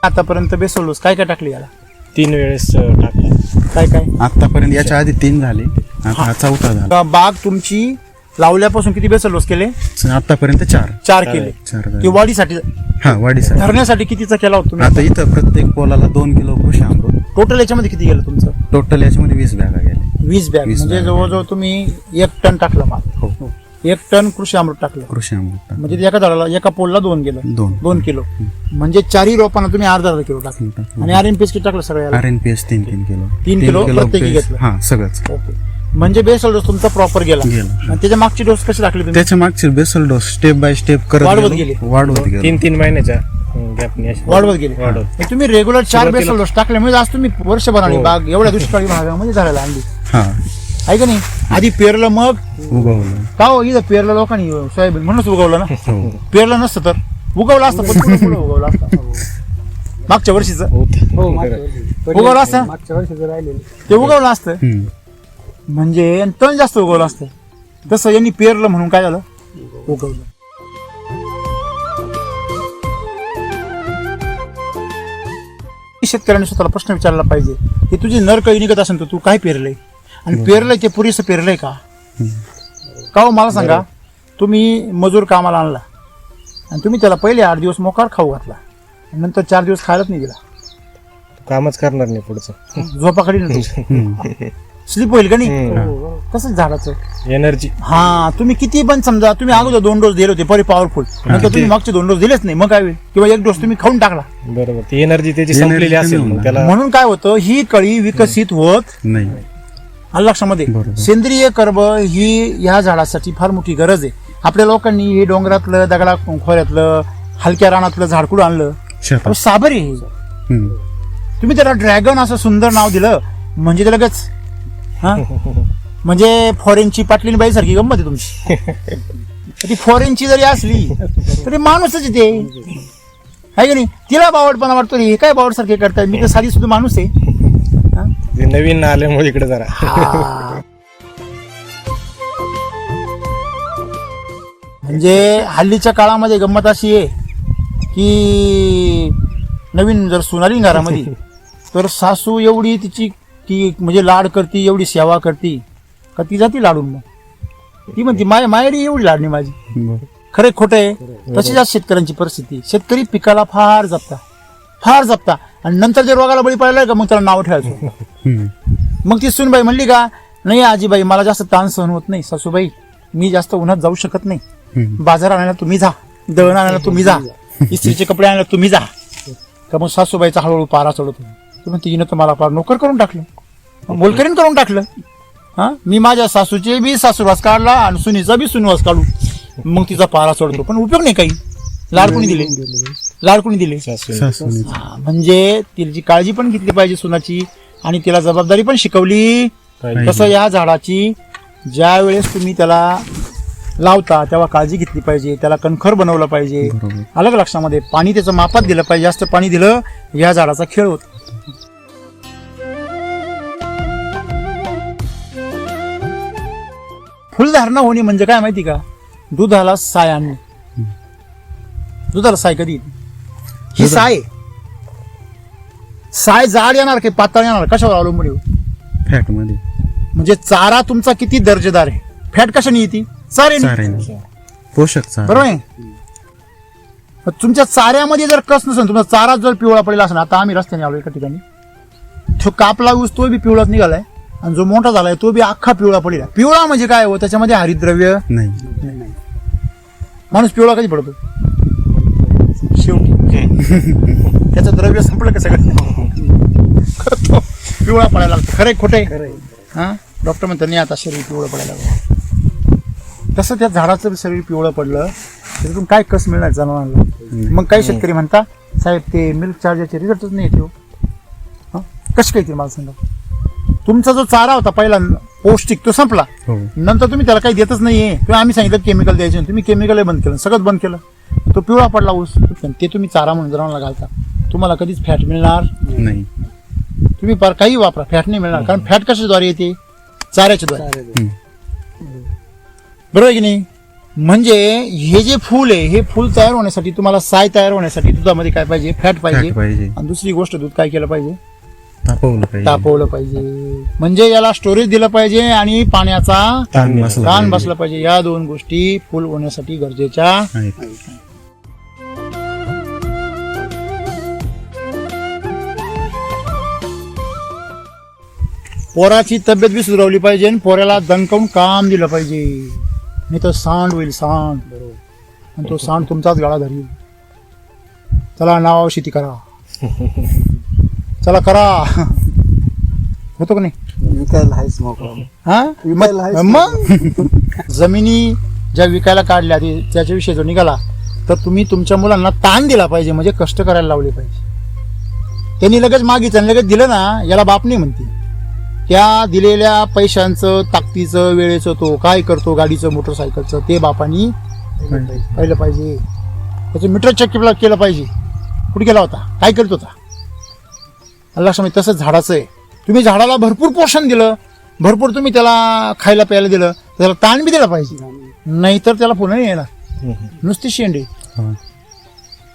आतापर्यंत बेसल डोस काय काय टाकली याला, 3 वेळेस टाकला. काय काय. आतापर्यंत याच्या आधी 3 झाले, आता हा 4था झाला. बाग तुमची लावल्यापासून किती बेसल डोस केले. आतापर्यंत 4 केले. 4 की वाढीसाठी हा वाढीसाठी. धरण्यासाठी कितीचा केला होता तुम्ही. आता इथं प्रत्येक पोलाला 2 किलो कृषी अमृत. टोटल याच्यामध्ये किती गेलं तुमचं. टोटल याच्यामध्ये 20 बॅगा गेले. 20 बॅग 20 म्हणजे बॅग. जवळजवळ तुम्ही 1 टन टाकलं माल. हो 1 टन कृषी अमृत टाकलं कृषी अमृत म्हणजे ते एका झाडाला एका पोलला 2 गेलं. 2 किलो म्हणजे 4 रोपांना तुम्ही अर्धा किलो टाकलं. आणि RNPS किती टाकलं सगळ्याला. RNPS 3 kilo. 3 किलो प्रत्येकी घेतलं. हा सगळंच ओके. म्हणजे बेसल डोस तुमचा प्रॉपर गेला. गेला. आणि त्याच्या मागची डोस कशी टाकली तुम्ही. त्याच्या मागचे basal dose step by step करत वाढवत गेलो. गेले. वाढवत गेलो. 3 महिन्याच्या गॅपने वाढवत गेले. वाढवत. मग तुम्ही रेग्युलर 4 बेसल डोस टाकल्यामुळे आज तुम्ही वर्षभराने बाग एवढ्या दुष्काळी भागामध्ये झालेला आणली हा आहे का नाही. आधी पेरलं मग उगवलं. का हो इथं पेरलं लोकांनी सोयाबीन म्हणूनच उगवलं ना. हो. पेरलं नसतं तर उगवलं असतं पण पुढं उगवलं असतं. मागच्या वर्षीच हो मागच्या वर्षी. उगवलं असतं. मागच्या वर्षी राहिलेलं ते उगवलं असतं हम्म. म्हणजे तण जास्त उगवलं असतं. तसं यांनी पेरलं म्हणून काय झालं उगवलं. शेतकऱ्यांनी स्वतःला प्रश्न विचारला पाहिजे की तुझी नरकळी निघत असेल तर तू काय पेरलंय आणि पेरलंय ते पुरेसं पेरलंय का. का हो मला सांगा, तुम्ही मजूर कामाला आणला आणि तुम्ही त्याला पहिले 8 दिवस मोकार खाऊ घातला नंतर 4 दिवस खायलाच नाही दिला, कामच करणार नाही पुढचं. झोपाकडे स्लीप होईल का नाही. तसंच झाडाचं एनर्जी. हा, तुम्ही किती पण समजा तुम्ही अगोदर 2 डोस दिले होते परी पॉवरफुल, नंतर तुम्ही मागचे 2 डोस दिलेच नाही, मग काय होईल. किंवा 1 डोस तुम्ही खाऊन टाकला बरोबर, ती एनर्जी त्याची संपलेली असेल मग त्याला. म्हणून काय होतं, ही कळी विकसित होत नाही. आलं लक्षामध्ये. बरोबर. सेंद्रिय कर्ब ही ह्या झाडासाठी फार मोठी गरज आहे. आपल्या लोकांनी हे डोंगरातलं दगडा खोऱ्यातलं हलक्या रानातलं झाड कुठं आणलं, शेतात. साबर आहे. हम्म. तुम्ही त्याला ड्रॅगन असं सुंदर नाव दिलं म्हणजे ते लगेच हा म्हणजे फॉरेनची पाटलीन बाई सारखी गंमत आहे तुमची. ती फॉरेनची जरी असली तरी माणूसच आहे ते, आहे की नाही. तिला बावडपणा वाटतो हे काय बावड सारखे करताय, मी तर साधी सुद्धा माणूस आहे. हा? ते नवीन आल्यामुळे इकडे जरा हा. म्हणजे हल्लीच्या काळामध्ये गंमत अशी आहे की नवीन जर सुनाली घरामध्ये तर सासू एवढी तिची ती म्हणजे लाड करती, एवढी सेवा करती का ती जाती लाडून. मग ती म्हणती मायरी एवढी लाडणी माझी. बरं. खरे खोटं आहे. तशीच आज शेतकऱ्यांची परिस्थिती. शेतकरी पिकाला फार जपता आणि नंतर जे रोगाला बळी पडलाय का मग त्याला नाव ठेवायचं. हम्म. मग ती सुनबाई म्हणली का, नाही आजीबाई मला जास्त ताण सहन होत नाही, सासूबाई मी जास्त उन्हात जाऊ शकत नाही, हम्म. बाजार आणायला तुम्ही जा, दळण आणायला तुम्ही जा, इस्त्रीचे कपडे आणायला तुम्ही जा. का मग सासूबाईचा हळूहळू पारा चढवतो. तुम्ही तिनं तर मला फार नोकर करून टाकलं, मोलकरीन करून टाकलं. हा, मी माझ्या सासूचे बी सासूवास काढला आणि सुनीचा बी सुनवास काढू, मग तिचा पारा चढतो पण उपयोग नाही काही. लाडकुणी दिले. सासूने. हा, म्हणजे तिची काळजी पण घेतली पाहिजे सुनाची आणि तिला जबाबदारी पण शिकवली. तसं या झाडाची ज्या वेळेस तुम्ही त्याला लावता तेव्हा काळजी घेतली पाहिजे, त्याला कणखर बनवलं पाहिजे. बरोबर. अलग लक्षामध्ये पाणी त्याचं मापात दिलं पाहिजे. जास्त पाणी दिलं या झाडाचा खेळ होतो. फुलधारणा होणे म्हणजे काय माहिती का, दुधाला साय आणणे. दुधाला साय कधी येते, ही साय जाड येणार की पातळ येणार, कशावर अवलंबून येऊ. फॅट मध्ये. म्हणजे चारा तुमचा किती दर्जेदार आहे. फॅट कशाने येते, चाऱ्याने. चाऱ्याने. पोषक चारा. बरोबर आहे. पण तुमच्या चाऱ्यामध्ये जर कस नसेल, तुमचा चारा जर पिवळा पडलेला असेल, आता आम्ही रस्त्याने आलो एका ठिकाणी, तो कापला ऊस तो बी पिवळाच निघालाय आणि जो मोठा झालाय तो बी अख्खा पिवळा पडलेला. पिवळा म्हणजे काय हो, त्याच्यामध्ये हरितद्रव्य नाही. माणूस पिवळा कधी पडतो शेवटी त्याचं द्रव्य संपलं का सगळं तो पिवळा पडायला लागतो. खरे खोटे हा डॉक्टर म्हणतात नाही आता शरीर पिवळं पडायला लागलं. तसं त्या झाडाचं शरीर पिवळं पडलं त्याच्यातून काय कस मिळणार जनावरांना. मग काही शेतकरी म्हणता साहेब ते मिल्क चार्जरचे रिझल्टच नाही येते हो. कशी काय ते मला सांगा. तुमचा जो चारा होता पहिला पौष्टिक तो संपला, हो. नंतर तुम्ही त्याला काही देतच नाहीये. तुम्ही आम्ही सांगितलं केमिकल द्यायचे, तुम्ही केमिकल बंद केलं, सगळंच बंद केलं, तो पिवळा पडला ऊस. ते तुम्ही चारा म्हणून जनावरांना घालता, तुम्हाला कधीच फॅट मिळणार नाही. तुम्ही पार काही वापरा फॅट नाही मिळणार. कारण फॅट कशाद्वारे येते, चाऱ्याच्या द्वारे. बरोबर आहे की नाही. म्हणजे हे जे फूल आहे, हे फूल तयार होण्यासाठी तुम्हाला साय तयार होण्यासाठी दुधामध्ये काय पाहिजे, फॅट पाहिजे. पाहिजे. आणि दुसरी गोष्ट दूध काय केलं पाहिजे, तापवलं पाहिजे. म्हणजे याला स्टोरेज दिलं पाहिजे आणि पाण्याचा ताण बसला पाहिजे. या दोन गोष्टी फुल होण्यासाठी गरजेच्या आहेत. पोराची तब्येत बी सुधारवली पाहिजे आणि पोऱ्याला दणकावून काम दिलं पाहिजे, नाही तर सांड होईल सांड. आणि तो सांड तुमचाच गाळा धरील. चला नाव शेती करा, चला करा. होतो का नाही. विकायला हायच मोकळा. हा विकायला आहेच. मग जमिनी ज्या विकायला काढल्या त्याच्याविषयी जो निघाला तर तुम्ही तुमच्या मुलांना ताण दिला पाहिजे, म्हणजे कष्ट करायला लावले पाहिजे. त्यांनी लगेच मागितलं लगेच दिलं ना, याला बाप नाही म्हणते. त्या दिलेल्या पैशांचं, ताकदीचं, वेळेचं तो काय करतो, गाडीचं मोटरसायकलचं, ते बापानी पाहिलं पाहिजे. त्याचं मीटर चेक केलं पाहिजे. कुठे गेला होता, काय करत होता. लक्षात. तसंच झाडाचं आहे. तुम्ही झाडाला भरपूर पोषण दिलं, भरपूर तुम्ही त्याला खायला प्यायला दिलं, त्याला ताण बी दिला पाहिजे, नाहीतर त्याला पुन्हा नाही येणार. नुसती शेंडी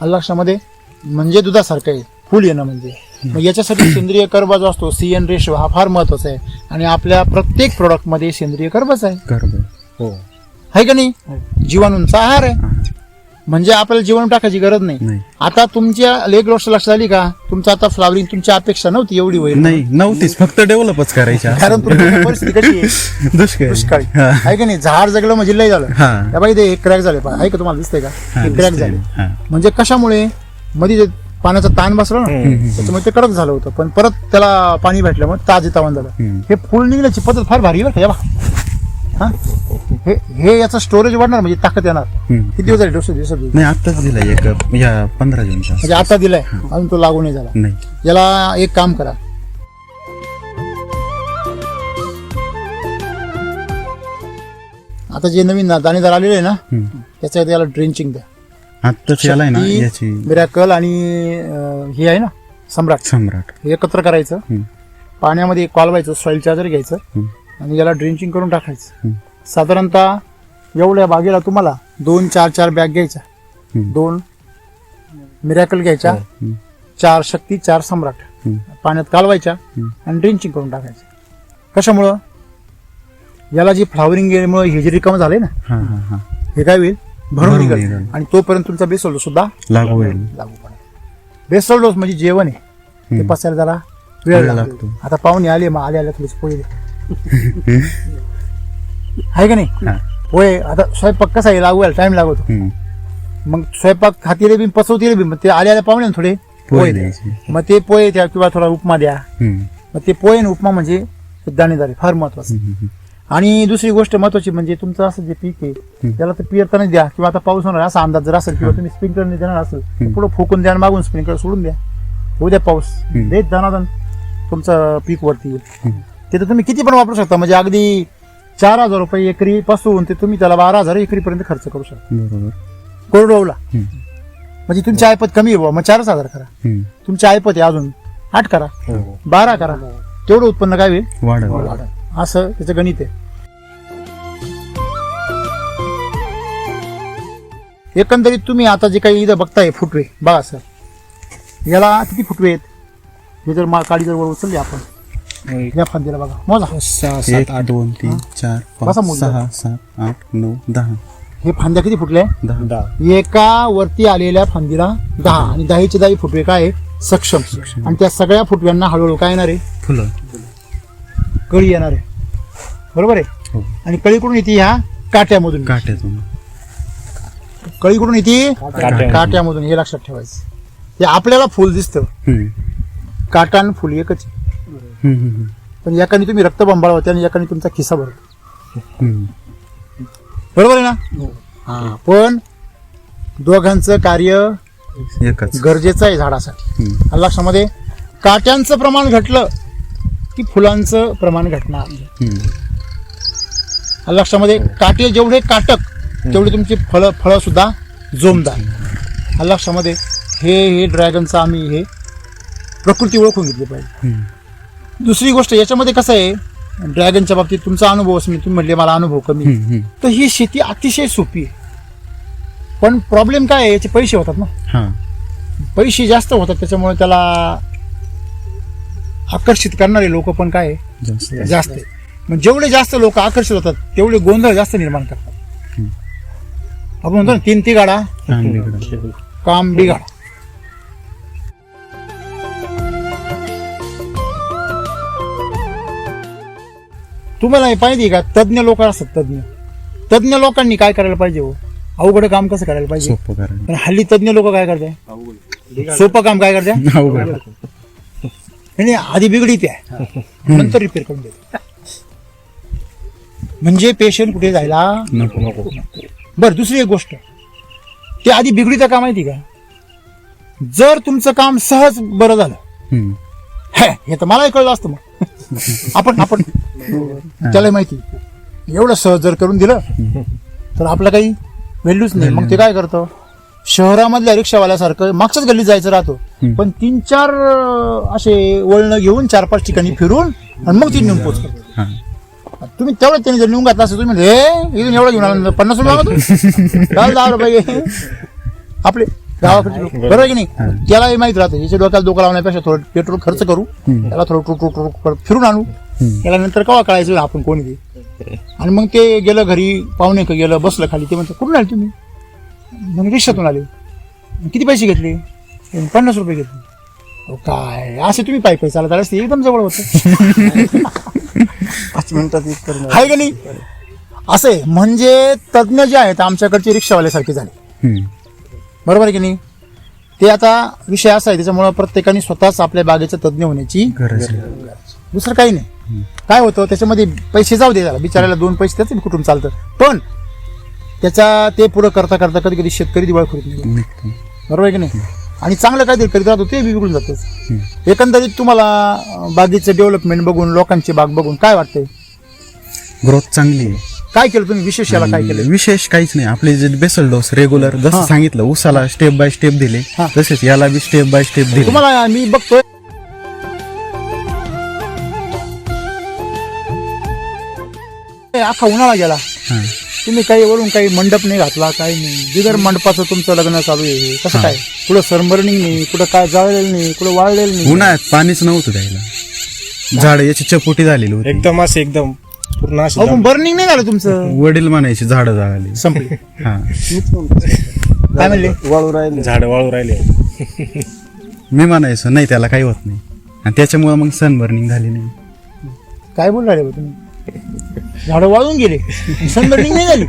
लक्षामध्ये. म्हणजे दुधासारखं आहे फुल येणं म्हणजे. मग याच्यासाठी सेंद्रिय कर्ब जो असतो, CN रेशो हा फार महत्वाचा आहे. आणि आपल्या प्रत्येक प्रोडक्ट मध्ये सेंद्रिय कर्बच आहे. हो. आहे का नाही. जीवाणूंचा आहार आहे. म्हणजे आपल्याला जीवन टाकायची गरज नाही. आता तुमच्या लेग गोष्ट लक्षात आली का, तुमचं आता फ्लावरिंग तुमची अपेक्षा नव्हती एवढी होईल. नव्हतीच, फक्त डेव्हलपच करायची. कारण तुमची परिस्थिती कशी आहे, दुष्काळी आहे का नाही. झाड जगलं म्हणजे लय झालं. त्या बाई ते क्रॅक झाले, आहे का तुम्हाला दिसतंय का, क्रॅक झाले. म्हणजे कशामुळे, मध्ये जे पाण्याचा ताण बसला ना त्याच्यामुळे ते कडक झालं होतं. पण परत त्याला पाणी भेटल्यामुळे ताजेतावान झालं. हे फुल निघण्याची पद्धत फार भारी बरं का. हा हे याचं स्टोरेज वाढणार म्हणजे ताकद येणार. किती दिवस झाले दिवसात नाही, आताच दिलाय एक या 15 जूनचा. म्हणजे आता दिलाय, अजून तो लागू नाही झाला. नाही. याला एक काम करा, आता जे नवीन दाणेदार आलेले आहे ना त्याच्या याला ड्रेंचिंग द्या. आताच यालाय ना याची मिरॅकल आणि हे आहे ना सम्राट एकत्र करायचं, पाण्यामध्ये कालवायचं, सॉइल चार्जर घ्यायचं आणि याला ड्रेंचिंग करून टाकायचं. साधारणतः एवढ्या बागेला तुम्हाला 2-4 बॅग घ्यायच्या, 2 मिरॅकल घ्यायच्या, 4 शक्ती, 4 सम्राट पाण्यात कालवायच्या आणि ड्रेंचिंग करून टाकायचं. कशामुळं, याला जी फ्लावरिंग हे जे रिकाम झाले ना हे काय होईल, भरून निघेल. आणि तोपर्यंत तुमचा बेसल डोस सुद्धा लागू पडेल. बेसल डोस म्हणजे जेवण आहे, ते पचायला जरा वेळ लागतो. आता पाहुणे आले, मग आले थोडेसे पोहे आहे का नाही. पोहे आता स्वयंपाक कसा आहे, लागू टाइम लागतो. मग स्वयंपाक खातीले बी पचवतीले बी, मग ते आले पाहुणे थोडे पोहे द्यायचे. मग ते पोहे द्या किंवा थोडा उपमा द्या. मग ते पोहे आणि उपमा म्हणजे दाणेदार फार महत्वाचं. आणि दुसरी गोष्ट महत्वाची म्हणजे तुमचं असं जे पीक आहे त्याला तर पिरताना द्या, किंवा आता पाऊस होणार असा अंदाज जर असेल, किंवा तुम्ही स्प्रिंकलर देणार असेल पुढे फोकून द्या, मागून स्प्रिंकलर सोडून द्या. उद्या पाऊस देत दानादान तुमचं पीक वरती येईल. ते तर तुम्ही किती पण वापरू शकता. म्हणजे अगदी 4,000 रुपये एकरी पासून ते तुम्ही त्याला 12,000 एकरी पर्यंत खर्च करू शकता. कोरडवाहूला म्हणजे तुमची आयपत कमी आहे, मग 4,000 करा. तुमची आयपत आहे अजून 8 करा, 12 करा, तेवढं उत्पन्न काय होईल, वाढ. असं त्याचं गणित आहे. एकंदरीत तुम्ही आता जे काही इथं बघताय फुटवे बघा सर, याला किती फुटवे आहेत. हे जर काळी जर वर उचलली आपण या फांदीला बघा, मोजा. 1 2 3 4 5 6 7 8 9 10 हे फांद्या किती फुटल्या? 10. एका वरती आलेल्या फांदीला 10 आणि 10चे 10 फुटवे काय आहे? सक्षम. आणि त्या सगळ्या फुटव्यांना हळूहळू काय येणार आहे? फुलं. कळी येणार आहे. बरोबर आहे. हो. आणि कळी कुठून येते? ह्या काट्यामधून. काट्यातून. कळी कुठून येते? काट्यामधून. काट्यामधून. हे लक्षात ठेवायचं. ते आपल्याला फुल दिसतं, हम्म. काटा आणि फुल एकच आहे. हम्म, हम्म, पण एकाने तुम्ही रक्त बंबाळवते आणि एकाने तुमचा खिसा भरतो. हम्म. बरोबर आहे ना? हा. पण दोघांचं कार्य एकच. गरजेचं आहे झाडासाठी. हम्म. आणि लक्षामध्ये काट्यांचं प्रमाण घटलं की फुलांचं प्रमाण घटणार. हम्म. आणि लक्षामध्ये काटे जेवढे काटक तेवढे तुमची फळं सुद्धा जोमदार. आणि लक्षामध्ये हे ड्रॅगनचं आम्ही हे प्रकृती ओळखून घेतली पाहिजे. हम्म. दुसरी गोष्ट याच्यामध्ये कसं आहे, ड्रॅगनच्या बाबतीत तुमचा अनुभव असं, तुम्ही म्हटले मला अनुभव कमी आहे. हम्म. तर ही शेती अतिशय सोपी आहे. पण प्रॉब्लेम काय आहे, याचे पैसे होतात ना. हा. पैसे जास्त होतात, त्याच्यामुळे त्याला आकर्षित करणारे लोक पण काय आहे? जास्त आहे. मग जेवढे जास्त लोक आकर्षित होतात तेवढे गोंधळ जास्त निर्माण करतात. आपण म्हणतो ना 3 तिगाडा काम बिघाडा. तुम्हाला हे पाहिजे का? तज्ञ लोक असतात. तज्ञ लोकांनी काय करायला पाहिजे? हो, अवघड काम कसं करायला पाहिजे? सोपं करायला. पण हल्ली तज्ञ लोक काय करताय? सोपं काम काय करताय? अवघड. नाही, आधी बिघडीत आहे, नंतर रिपेअर करून देते. म्हणजे पेशंट कुठे जायला नको. बरं. दुसरी एक गोष्ट, ते आधी बिघडीचं का माहिती का? जर तुमचं काम सहज बरं झालं, हम्म. हे तर मलाही कळलं असतं. मग आपण त्याला माहिती, एवढं सहज जर करून दिलं तर आपलं काही व्हॅल्यूच नाही. मग ते काय करतं, शहरामधल्या रिक्षावाल्यासारखं मागच्याच गल्लीत जायचं राहतो, पण 3-4 असे वळणं घेऊन 4-5 ठिकाणी फिरून आणि मग ती नेऊन पोचतो. हा. तुम्ही तेवढं त्यांनी जर नेऊन घातलं असं, तुम्ही म्हणले हे इथून एवढं घेऊन आला 50 रुपये मागतो, 10 रुपये आपले गावाकडचे लोक. बरोबर आहे की नाही? त्यालाही माहित राहतं, याच्या डोक्याला डोकं लावण्यापेक्षा थोडं पेट्रोल खर्च करू, त्याला थोडं फिरून आणू, त्याला नंतर केव्हा कळायचं आपण कोणी ते. आणि मग ते गेलं घरी, पाहुणे गेलं, बसलं खाली, ते म्हणतात कुठून आले तुम्ही? मग रिक्षातून आले. किती पैसे घेतले? 50 रुपये घेतले. अहो काय असे तुम्ही पायी चालत आले असते, एकदम जवळ होतं. 5 मिनिटात आहे का नाही? असं आहे. म्हणजे तज्ञ जे आहेत आमच्याकडचे रिक्षावाल्यासारखे झाले. हम्म. बरोबर आहे की नाही? ते आता विषय असा आहे, त्याच्यामुळे प्रत्येकाने स्वतःच आपल्या बागेचं तज्ञ होण्याची गरज आहे. दुसरं काही नाही. काय होतं त्याच्यामध्ये, पैसे जाऊ दे त्याला, बिचारायला 2 पैसे त्याच कुठून चालतं, पण त्याचा ते पुढं करता करता कधी कधी शेतकरी दिवाळखोरीत नाही. निघतो. बरोबर आहे की नाही? आणि चांगलं काहीतरी करीत राहतो ते बिघडून जातं. एकंदरीत तुम्हाला बागेचं डेव्हलपमेंट बघून, लोकांची बाग बघून काय वाटतंय? ग्रोथ चांगली आहे. काय केलं तुम्ही विशेष? याला काय केलं? विशेष काहीच नाही. आपले जे बेसल डोस रेग्युलर जसं सांगितलं, उसाला स्टेप बाय स्टेप दिले, तसेच याला बी स्टेप बाय स्टेप दिले. तुम्हाला मी बघतोय अख्खा उन्हाळा गेला, हा. तुम्ही काही वरून काही मंडप नाही घातला, काही नाही. बिगर मंडपाचं तुमचं लग्न चालू आहे. कसं काय? कुठं सनबर्निंग नाही, कुठं काय जळलेलं नाही, कुठं वाळलेलं नाही. उन्हाळ्यात पाणीच नव्हतं द्यायला. झाड याची चपोटी झालेली होती. एकदम पूर्ण अशी अहो, पण बर्निंग नाही झालं तुमचं. वडील म्हणायची झाडं जळाली. संपली. हा. काय म्हणले? वाळू राहिले. झाड वाळू राहिले. मी म्हणायचो नाही त्याला काही होत नाही, आणि त्याच्यामुळे मग सनबर्निंग झाली नाही. काय बोल राहिले तुम्ही? झाडं वाळून गेले, सनबर्निंग नाही झाली.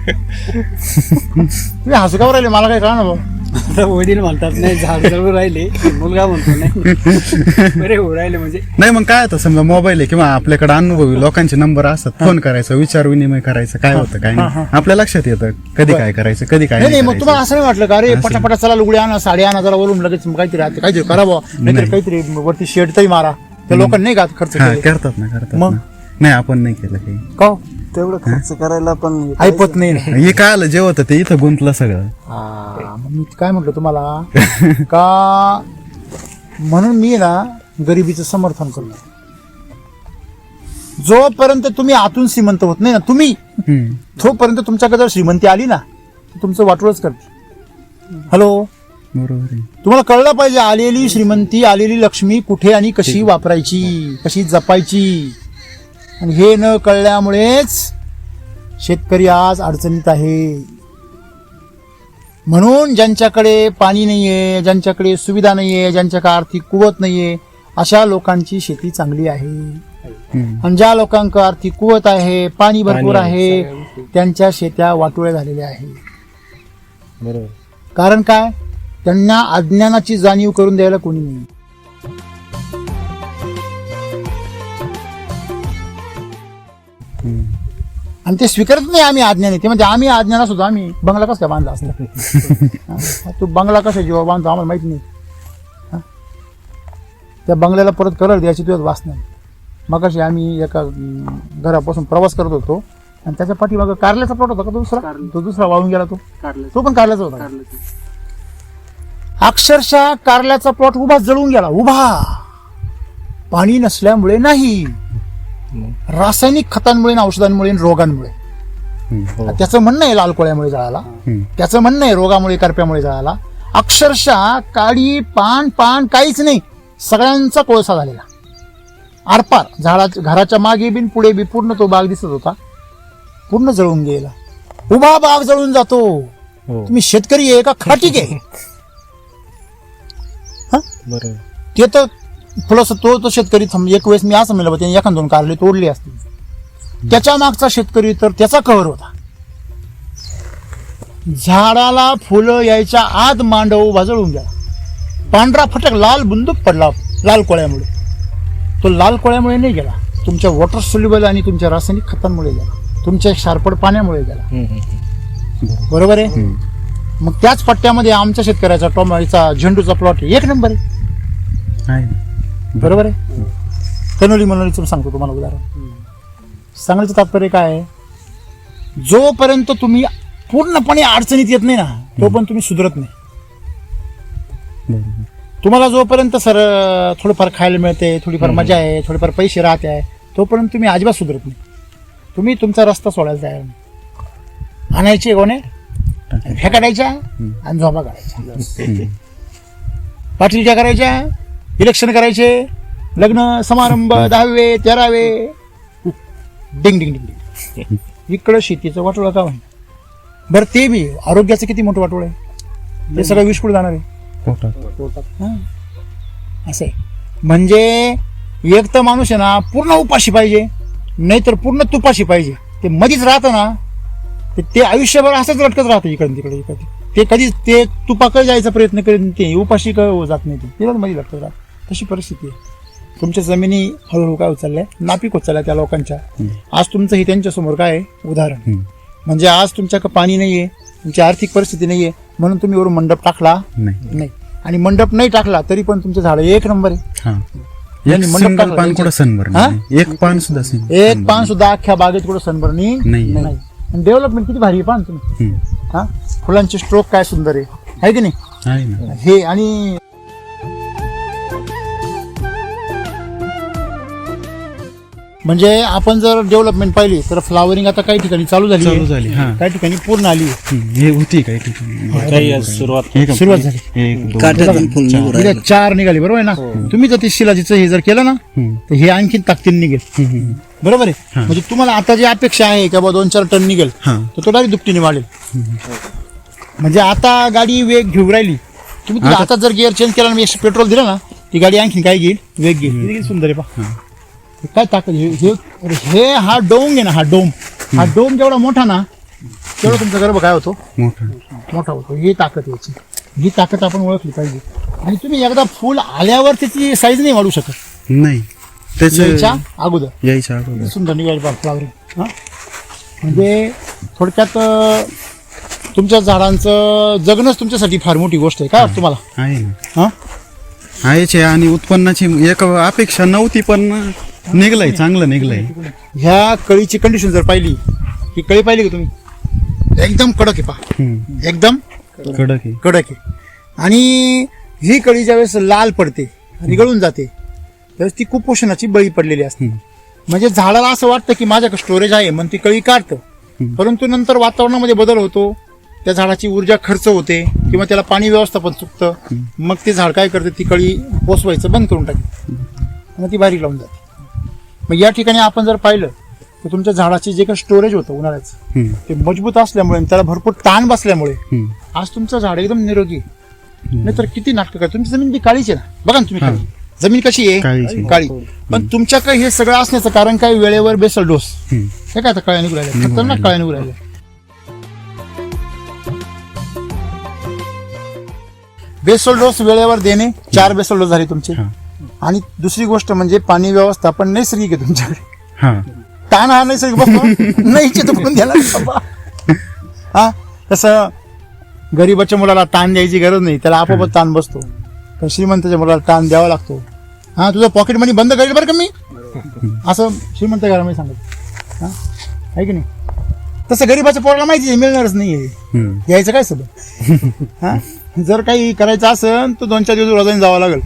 तुम्ही हसू का राहिले? मला काय कळणार भाऊ. आता वडील म्हणतात नाही झाड जळून राहिले, मुलगा म्हणतो नाही बरे होऊ राहिले. म्हणजे नाही मग काय आता समजा मोबाईल आहे किंवा आपल्याकडे अनुभवी लोकांचे नंबर असतात, फोन करायचा, विचार विनिमय करायचं, काय होतं काय नाही आपल्या लक्षात येतं, कधी काय करायचं कधी काय नाही नाही मग करायचं. तुम्हाला असं नाही वाटलं का अरे पटापटा चला लुगडी आणा, साडी आणा, जरा वरून लगेच मग काहीतरी करावं, नाहीतर काहीतरी वरती शेड तरी मारा. त्या लोकांनी नाही का खर्च हा, केले? करतात ना. मग? नाही आपण नाही केलं काही. का हो? तेवढं खर्च करायला पण ऐपत नाही ना. हे काय आलं जे होतं ते इथं गुंतलं सगळं. मग मी काय म्हटलं तुम्हाला का, म्हणून मी ना गरिबीचं समर्थन करतो. जोपर्यंत तुम्ही आतून श्रीमंत होत नाही ना तुम्ही, हम्म. तोपर्यंत तुमच्याकडे जर श्रीमंती आली ना तुमचं वाटोळच करते. हॅलो, बरोबर आहे. तुम्हाला कळलं पाहिजे आलेली श्रीमंती, आलेली लक्ष्मी कुठे आणि कशी वापरायची, कशी जपायची. आणि हे न कळल्यामुळेच शेतकरी आज अडचणीत आहे. म्हणून ज्यांच्याकडे पाणी नाहीये, ज्यांच्याकडे सुविधा नाहीये, ज्यांच्याकडे आर्थिक कुवत नाहीये, अशा लोकांची शेती चांगली आहे. आणि ज्या लोकांकडे आर्थिक कुवत आहे, पाणी भरपूर आहे, त्यांच्या शेत्या वाटोळ्या झालेल्या आहे. बरोबर. कारण काय, त्यांना अज्ञानाची जाणीव करून द्यायला कोणी नाही. आणि ते स्वीकारत नाही आम्ही अज्ञानी. ते म्हणजे आम्ही अज्ञाना सुद्धा आम्ही बंगला कसा बांधला असला. तो बंगला कसा जेव्हा बांधतो आम्हाला माहिती नाही. त्या बंगल्याला परत कलर द्यायची तुझ्यात वास नाही. मग अशी आम्ही एका घरापासून प्रवास करत होतो आणि त्याच्या पाठीमागं कारल्याचा प्लॉट होता का तो दुसरा वाहून गेला. तो पण कारल्याचा होता. अक्षरशः कारल्याचा प्लॉट उभा जळून गेला. उभा, पाणी नसल्यामुळे नाही, रासायनिक खतांमुळे, औषधांमुळे, रोगांमुळे. त्याचं म्हणणं आहे लाल कोळ्यामुळे जळाला, त्याचं म्हणणं आहे रोगामुळे, करप्यामुळे जळाला. अक्षरशः काडी पान काहीच नाही, सगळ्यांचा कोळसा झालेला. आरपार घराच्या मागे बिन पुढे बी पूर्ण तो बाग दिसत होता, पूर्ण जळून गेला. उभा बाग जळून जातो. तुम्ही शेतकरी आहे का खाटीक आहे? बरोबर. ते तर प्लस तो शेतकरी एक वेळेस मी असं म्हणलं त्याने एखाद 2 कारले तोडली असतील. त्याच्या मागचा शेतकरी तर त्याचा कव्हर होता. झाडाला फुलं यायच्या आत मांडव उभा जळून गेला. पांढरा फटक लाल बुंदूक पडला लाल कोळ्यामुळे. तो लाल कोळ्यामुळे नाही गेला, तुमच्या वॉटर सोल्युबल आणि तुमच्या रासायनिक खतांमुळे गेला, तुमच्या शारपड पाण्यामुळे गेला. बरोबर आहे. मग त्याच पट्ट्यामध्ये आमच्या शेतकऱ्याचा टोमॅटोचा झेंडूचा प्लॉट 1 नंबर आहे. बरोबर आहे. कनोलीचं सांगतो तुम्हाला उदाहरण. सांगायचं तात्पर्य काय आहे, जोपर्यंत तुम्ही पूर्णपणे अडचणीत येत नाही ना, तोपर्यंत तुम्ही सुधरत नाही. तुम्हाला जोपर्यंत सर थोडंफार खायला मिळते, थोडीफार मजा आहे, थोडेफार पैसे राहते आहे, तोपर्यंत तुम्ही अजिबात सुधरत नाही. तुम्ही तुमचा रस्ता सोडायला तयार नाही. आणायचे गोणे फेकाडायच्या आणि झोपा काढायच्या, पाटीलच्या करायच्या, इलेक्शन करायचे, लग्न समारंभ 10वे 13वे, डिंग डिंग डिंग. इकडं शेतीचं वाटोळं का होईल बरं. ते बी आरोग्याचं किती मोठं वाटोळं आहे. ते सगळं विस्कुट जाणार आहे. असं आहे. म्हणजे एक तर माणूस आहे ना पूर्ण उपाशी पाहिजे, नाहीतर पूर्ण तुपाशी पाहिजे. ते मधीच राहतं ना, ते आयुष्यभर असंच लटकत राहतं इकडे तिकडे. ते कधीच ते तुपाकडे जायचा प्रयत्न करेन, ते उपाशी जात नाही. ते मध्ये लटकत राहत. तशी परिस्थिती आहे. तुमच्या जमिनी हळूहळू काय उचलल्या, नापीक उचलल्या त्या लोकांच्या. आज तुमचं हे त्यांच्या समोर काय आहे उदाहरण. म्हणजे आज तुमच्याकडे पाणी नाहीये, तुमची आर्थिक परिस्थिती नाहीये, म्हणून तुम्ही वरून मंडप टाकला नाही. आणि मंडप नाही टाकला तरी पण तुमचे झाड 1 नंबर आहे. एक पान सुद्धा अख्ख्या बागेत कुठं सनबर्नी नाही. डेव्हलपमेंट किती भारी आहे पान तुम्ही. फुलांचे स्ट्रोक काय सुंदर आहे की नाही हे. आणि म्हणजे आपण जर डेव्हलपमेंट पाहिली तर फ्लावरिंग आता काही ठिकाणी चालू झाली, काही ठिकाणी पूर्ण आली होती, काही ठिकाणी काही सुरुवात झाली. 4 निघाली. बरोबर आहे ना. तुम्ही जर ते शिलाजीचं हे जर केलं ना तर हे आणखीन ताकदीने निघेल. बरोबर आहे. म्हणजे तुम्हाला आता जी अपेक्षा आहे की बाबा 2-4 टन निघेल, तर तो डायरेक्ट दुपटीने वाढेल. म्हणजे आता गाडी वेग घेऊन राहिली. तुम्ही आता जर गिअर चेंज केला ना, पेट्रोल दिलं ना, ती गाडी आणखीन काय घेईल, वेग घेईल. किती सुंदर आहे पहा. काय ताकद हे. हा डोम आहे ना, हा डोम जेवढा मोठा ना तेवढा तुमचा गर्भ काय होतो, मोठा होतो. ही ताकद याची, ही ताकद आपण ओळखली पाहिजे. आणि तुम्ही एकदा फुल आल्यावर त्याची साईज नाही वाढू शकत नाही. यायच्या अगोदर सुंदर निघाली फ्लावरिंग. म्हणजे थोडक्यात तुमच्या झाडांचं जगणंच तुमच्यासाठी फार मोठी गोष्ट आहे. काय तुम्हाला आहे. आणि उत्पन्नाची एक अपेक्षा नव्हती, पण निघलंय, चांगलं निघलंय. ह्या कळीची कंडिशन जर पाहिली, ही कळी पाहिली का तुम्ही, एकदम कडक आहे पहा, एकदम कडक आहे. आणि ही कळी ज्यावेळेस लाल पडते आणि गळून जाते त्यावेळेस ती कुपोषणाची बळी पडलेली असते. म्हणजे झाडाला असं वाटतं की माझ्याकडे स्टोरेज आहे म्हणून ती कळी काढतं, परंतु नंतर वातावरणामध्ये बदल होतो, त्या झाडाची ऊर्जा खर्च होते किंवा त्याला पाणी व्यवस्थापन चुकतं. मग ते झाड काय करते, ती कळी पोसवायचं बंद करून टाकते आणि ती बारीक लावून जाते. मग या ठिकाणी आपण जर पाहिलं तर तुमच्या झाडाचे जे काही स्टोरेज होतं उन्हाळ्याचं ते मजबूत असल्यामुळे, त्याला भरपूर ताण बसल्यामुळे आज तुमचं झाड एकदम निरोगी नाही तर किती नाटक करा. तुमची जमीन बी काळीच आहे ना, बघा ना तुम्ही खाली. जमीन कशी आहे? काळीची. काळी. पण तुमच्याकडे हे सगळं असण्याचं कारण काय? वेळेवर बेसल डोस. हे काय आता कळ्या निघू राहिल्या, खतरनाक कळ्या निघू राहिल्या. बेसल डोस वेळेवर देणे, 4 बेसल डोस झाले तुमचे. आणि दुसरी गोष्ट म्हणजे पाणी व्यवस्थापन नैसर्गिक आहे तुमच्याकडे. हा ताण हा नैसर्गिक बसतो नाही इच्छित पण द्यायला बाबा. हा तसं गरीबाच्या मुलाला ताण द्यायची गरज नाही, त्याला आपोआप ताण बसतो. पण श्रीमंताच्या मुलाला ताण द्यावा लागतो. हा तुझं पॉकेट मनी बंद करेल बरं का मी, असं श्रीमंत घरामध्ये सांगत. हा आहे की नाही? तसं गरीबाच्या पोराला माहिती आहे मिळणारच नाहीये, यायचं काय सगळं. हा जर काही करायचं असेल तर 2-4 दिवस रोजाने जावं लागेल.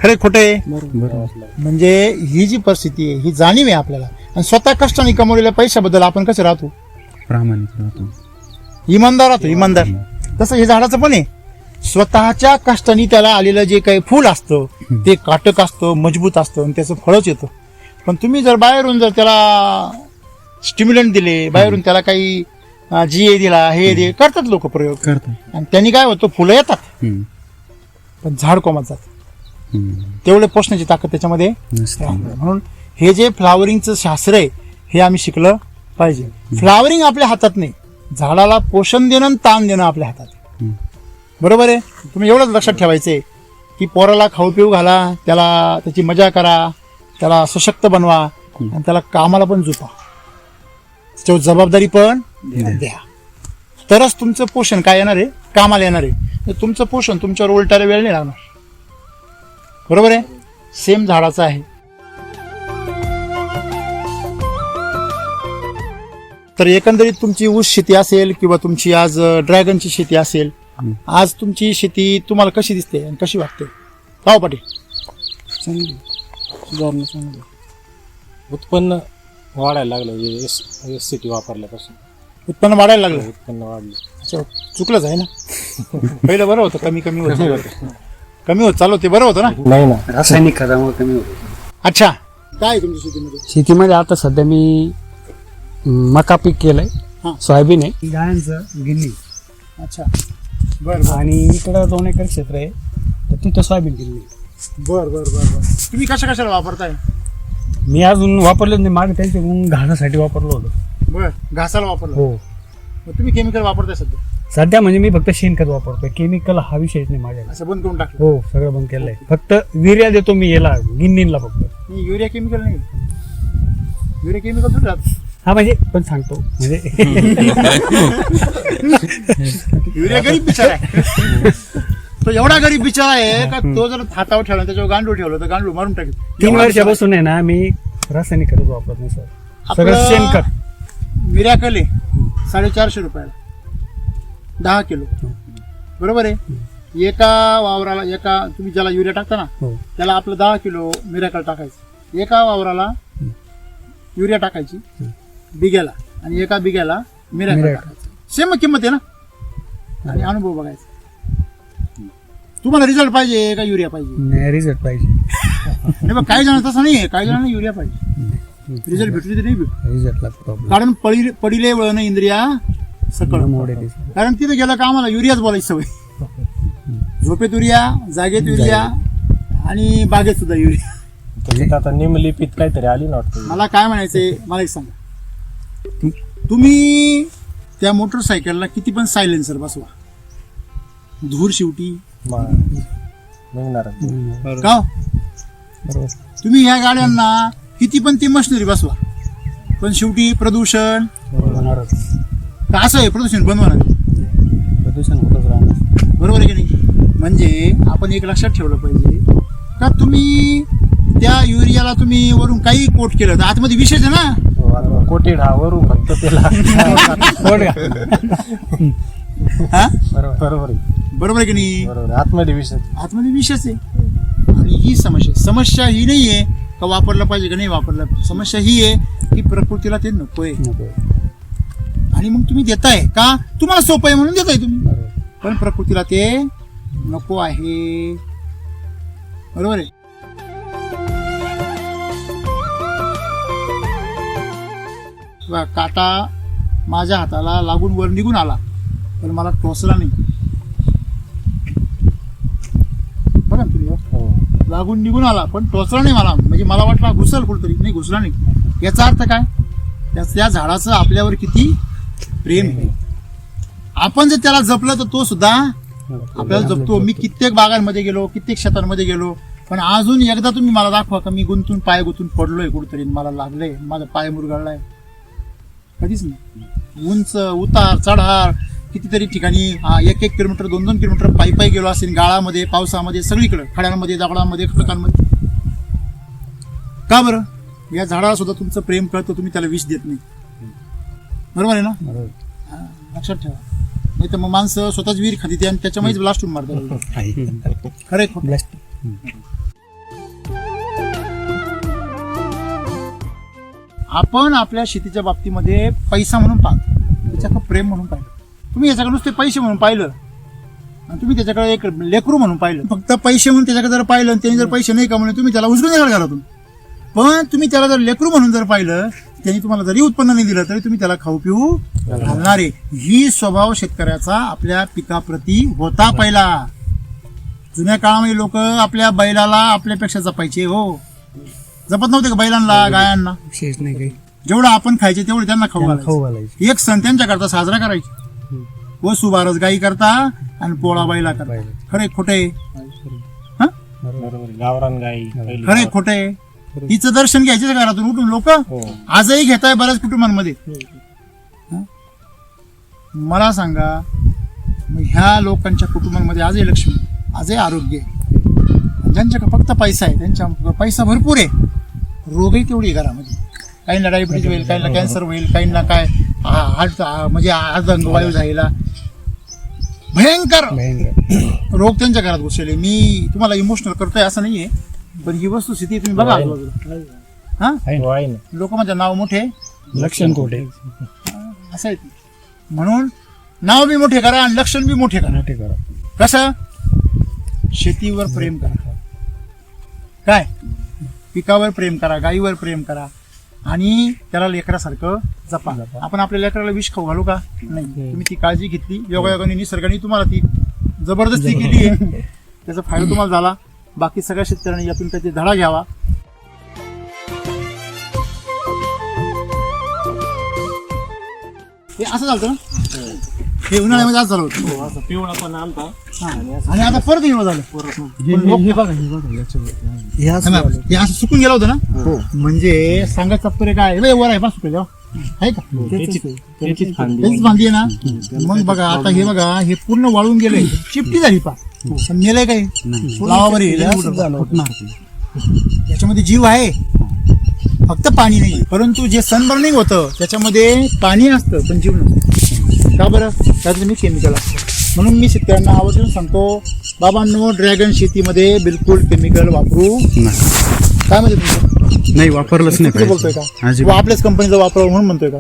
खरे खोटे? म्हणजे ही जी परिस्थिती आहे ही जाणीव आहे आपल्याला. आणि स्वतः कष्टाने कमवलेल्या पैशाबद्दल आपण कसे राहतो? प्रामाणिक राहतो, इमानदार राहतो, इमानदार. तसं हे झाडाचं पण आहे. स्वतःच्या कष्टाने त्याला आलेलं जे काही फूल असतं ते काटक असतं, मजबूत असतं आणि त्याचं फळच येतं. पण तुम्ही जर बाहेरून जर त्याला स्टिम्युलंट दिले, बाहेरून त्याला काही GA दिला, हे दे करतात लोक प्रयोग करतात. आणि त्यांनी काय होतं, फुलं येतात पण झाड कोमात जात. तेवढे पोषणाची ताकद त्याच्यामध्ये नसते. म्हणून हे जे फ्लावरिंगचं शास्त्र आहे हे आम्ही शिकलं पाहिजे. फ्लावरिंग आपल्या हातात नाही, झाडाला पोषण देणं आणि ताण देणं आपल्या हातात आहे. बरोबर आहे? तुम्ही एवढंच लक्षात ठेवायचंय की पोराला खाऊ पिऊ घाला, त्याला त्याची मजा करा, त्याला सशक्त बनवा आणि त्याला कामाला पण झुपा, त्याच्यावर जबाबदारी पण द्या. तरच तुमचं पोषण काय येणार आहे? कामाला येणार आहे. तुमचं पोषण तुमच्यावर उलटायला वेळ नाही लागणार. बरोबर आहे? सेम झाडाचं आहे. तर एकंदरीत तुमची ऊस शेती असेल किंवा तुमची आज ड्रॅगनची शेती असेल, आज तुमची शेती तुम्हाला कशी दिसते आणि कशी वाटते? हो पाटील? चांगली सुधारणा चांगली. उत्पन्न वाढायला लागलं SCT वापरल्यापासून. उत्पन्न वाढायला लागलं? उत्पन्न वाढलं. अच्छा, चुकलंच आहे ना. पहिलं बरं होतं, कमी कमी होत कमी होत चालू ते बरं होतं ना. नाही ना, रासायनिक खतामुळे कमी होतो. अच्छा, काय आहे तुमच्या शेतीमध्ये? शेतीमध्ये आता सध्या मी मका पीक केलंय, हा. सोयाबीन आहे, गायांचं गिन्नी. अच्छा, बरं आणि इकडं 2 एकर क्षेत्र आहे तर तिथं सोयाबीन गिन्नी. बरं बरं बरं बरं. तुम्ही कशाला वापरताय? मी अजून वापरलेच नाही, मागे त्यांचे घाण्यासाठी वापरलं होतं. बरं, घासाला वापरलं. हो, मग तुम्ही केमिकल वापरताय सध्या? सध्या म्हणजे मी फक्त शेणखत वापरतोय, केमिकल हा विषयच नाही माझ्याला. असं बंद करून टाकलं? हो, सगळं बंद केलंय. फक्त युरिया देतो मी याला गिन्नीला फक्त. नाही, युरिया केमिकल नाही. युरिया केमिकल थोडी राहत. हा म्हणजे पण सांगतो म्हणजे युरिया गरीब बिचारा आहे. तो एवढा गरीब बिचारा आहे का तो जर हातावर ठेवला त्याच्यावर गांडूळ ठेवलं तर गांडूळ मारून टाकेल. 3 वर्षापासून आहे ना मी रासायनिक खत वापरत नाही सर, सगळं शेणखत. मिरॅकल आहे 450 रुपयाला 10 किलो. बरोबर आहे? एका वावराला, एका तुम्ही ज्याला युरिया टाकता ना हो. त्याला आपलं 10 किलो मिरॅकल टाकायचं. एका वावराला युरिया टाकायची बिघ्याला आणि एका बिघ्याला मिरॅकल टाकायचं. सेम किंमत आहे ना. आणि अनुभव बघायचा. तुम्हाला रिझल्ट पाहिजे का युरिया पाहिजे? नाही, रिझल्ट पाहिजे. नाही बघ, काही जण तसं नाही आहे, काही जणांना युरिया पाहिजे. रिझल्ट भेटली तर नाही भेट. रिझल्टला प्रॉब्लेम. कारण पडिले वळण इंद्रिया सकळ. कारण तिथे गेलं का आम्हाला युरियाच बोलायची सवय. झोपेत युरिया, जागेत युरिया आणि बागेत सुद्धा युरिया. त्याच्यात आता निमलिपित काहीतरी आली ना वाटतं. मला काय म्हणायचंय, मला एक सांगा, तुम्ही त्या मोटरसायकलला किती पण सायलेन्सर बसवा, धूर शेवटी निघणार. का हो? तुम्ही ह्या गाड्यांना किती पण ती मशिनरी बसवा पण शेवटी प्रदूषण का असं आहे? प्रदूषण बनवणार, प्रदूषण होतच राहणार. बरोबर आहे की नाही? म्हणजे आपण एक लक्षात ठेवलं पाहिजे का तुम्ही त्या युरियाला तुम्ही वरून काही कोट केलं तर आतमध्ये विषय आहे ना. कोटेड हा वरून फक्त त्याला. हा बरोबर आहे. बरोबर आहे की नाही? बरोबर, आतमध्ये विषय. आतमध्ये विषयच आहे. आणि ही समस्या ही नाही आहे का वापरलं पाहिजे का नाही वापरलं. समस्या ही आहे की प्रकृतीला ते नकोय आणि मग तुम्ही देताय का तुम्हाला सोपं आहे म्हणून देताय तुम्ही, पण प्रकृतीला ते नको आहे. बरोबर आहे? काटा माझ्या हाताला लागून वर निघून आला पण मला टोचला नाही. बघा ना तुम्ही, हो. लागून निघून आला पण टोचला नाही मला. म्हणजे मला वाटला घुसल कुठतरी, नाही घुसला नाही. याचा अर्थ काय, त्या झाडाचं आपल्यावर किती प्रेम आहे. आपण जर त्याला जपलं तर तो सुद्धा आपल्याला जपतो. मी कित्येक बागांमध्ये गेलो, कित्येक शेतांमध्ये गेलो, पण अजून एकदा तुम्ही मला दाखवा का मी पाय गुंतून पडलोय कुठतरी, मला लागलंय, माझा पाय मुरगळलाय, कधीच नाही. उंच उतार चढार कितीतरी ठिकाणी 1-1 किलोमीटर 2-2 किलोमीटर पायी गेलो असेल, गाळामध्ये, पावसामध्ये, सगळीकडे, खड्यांमध्ये, दगडांमध्ये, खडकांमध्ये. का बरं? या झाडाला सुद्धा तुमचं प्रेम कळतं, तुम्ही त्याला विष देत नाही. बरोबर आहे ना? हा, लक्षात ठेवा. नाही तर मग माणसं स्वतःच विहीर खाती आणि त्याच्यामुळेच ब्लास्टून मारतात. खरे खोटं? आपण आपल्या शेतीच्या बाबतीमध्ये पैसा म्हणून पाहतो, त्याच्याकडे प्रेम म्हणून पाहिलं. तुम्ही याच्याकडे नुसते पैसे म्हणून पाहिलं आणि तुम्ही त्याच्याकडे एक लेकरू म्हणून पाहिलं. फक्त पैसे म्हणून त्याच्याकडे जर पाहिलं आणि त्याने जर पैसे नाही कमवले, तुम्ही त्याला उचलून द्याल घरातून. पण तुम्ही त्याला जर लेकरू म्हणून जर पाहिलं, त्यांनी तुम्हाला जरी उत्पन्न नाही दिलं तरी तुम्ही त्याला खाऊ पिऊ घालणारे. ही स्वभाव शेतकऱ्याचा आपल्या पिकाप्रती होता पहिला. जुन्या काळामध्ये लोक आपल्या बैलाला आपल्यापेक्षा जपायचे. हो, जपत नव्हते का बैलांना, गायांना? विशेष नाही काही. जेवढं आपण खायचे तेवढे त्यांना खाऊ घालायचे. एक सण त्यांच्याकरता साजरा करायचे. वसुबारस गाई करता आणि पोळा बैला करता. खरे खोटे? बरोबर. गावरान गाई पहिली. खरे खोटे? हिचं दर्शन घ्यायचे घरातून उठून लोक. हो. आजही घेत आहे बऱ्याच कुटुंबांमध्ये. मला सांगा, मग ह्या लोकांच्या कुटुंबांमध्ये आजही लक्ष्मी, आजही आरोग्य आहे. ज्यांच्याकडे फक्त पैसा आहे, त्यांच्या पैसा भरपूर आहे, रोगही तेवढी आहे घरामध्ये. काहींना डायबिटीज होईल, काहींना कॅन्सर होईल, काहींना काय हार्ट म्हणजे अर्धांगवायू झालेला भयंकर रोग त्यांच्या घरात घुसले. मी तुम्हाला इमोशनल करतोय असं नाहीये, पण ही वस्तुस्थिती तुम्ही बघा. हा, हो, आहे ना. लोक म्हणजे नाव मोठे, लक्षण कोठे. असं आहे ते. म्हणून नाव बी मोठे करा आणि लक्षण बी मोठे करा. कसं? शेतीवर प्रेम करा, काय पिकावर प्रेम करा, गाईवर प्रेम करा आणि त्याला लेकरासारखं जपा. आपण आपल्या लेकराला विष खाऊ घालू का? नाही. तुम्ही ती काळजी घेतली, योगायोगाने निसर्गाने तुम्हाला ती जबरदस्ती केली आहे, त्याचा फायदा तुम्हाला झाला. बाकी सगळ्या शेतकऱ्यांनी यातून काहीतरी धडा घ्यावा. हे असं झालं ना, हे उन्हाळ्यामध्ये असं झालं होतं. असं पिवळा पण आलता. हा. आणि आता परत हिरवं झालं. हे असं सुकून गेलं होतं ना. म्हणजे सांगायचं तात्पर्य काय, लय वर आहे बा सुकलं आहे का? त्याचीच फांदी. त्याचीच फांदी आहे ना. मग बघा आता हे बघा, हे पूर्ण वाळून गेलंय, चिपटी झाली पा. पण नेलंय काय? लावावर याच्यामध्ये जीव आहे, फक्त पाणी नाही. परंतु जे सनबर्निंग होतं त्याच्यामध्ये पाणी असतं पण जीव नसतं. का बरं? त्याचं मी केमिकल असतं. म्हणून मी शेतकऱ्यांना आवर्जून सांगतो, बाबांनो, ड्रॅगन शेतीमध्ये बिलकुल केमिकल वापरू नका. काय म्हणजे तुमचं? नाही, वापरलंच नाही कुठलं बोलतोय पाहिजे. का? अजिबात. व आपल्याच कंपनीचा वापर म्हणून म्हणतोय का?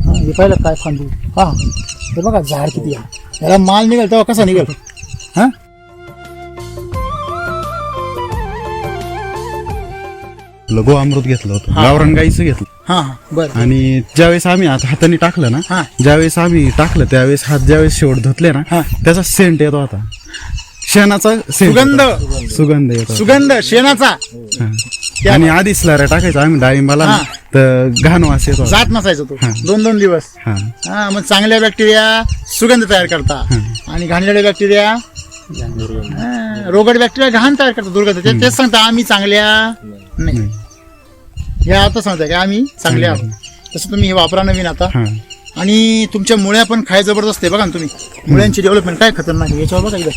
हे पाहिलं काय फांदी? हा, हे बघा झाड किती आहे. याला माल निघेल तेव्हा कसा निघेल? हा, गो अमृत घेतलं होतं, गावरान गाईचं घेतलं. हा, बरं. आणि ज्यावेळेस आम्ही आता हाताने टाकलं ना, हा. ज्यावेळेस आम्ही टाकलं त्यावेळेस हात ज्यावेळेस शेवट धुतले ना, हा. त्याचा सेंट येतो. आता शेणाचा scent सुगंध. येतो. सुगंध येतो. सुगंध शेणाचा हा. आणि आधी स्लऱ्या टाकायचं आम्ही डाळिंबाला ना, हा. तर घाण वास येतो. जात नसायचा तो हा. 2-2 दिवस. हा. हा, मग चांगल्या बॅक्टेरिया सुगंध तयार करता आणि घाणलेल्या बॅक्टेरिया रोगट बॅक्टेरिया घाण तयार करतात, दुर्गंध. तेच सांगता आम्ही चांगल्या नाही. या आता सांगताय की आम्ही चांगले आहोत. तसं तुम्ही हे वापरा नवीन आता. हा. आणि तुमच्या मुळ्या पण खाय जबरदस्त आहे. बघा ना तुम्ही, मुळ्यांची डेव्हलपमेंट काय खतरनाक आहे. याच्यावर बघा एकदा,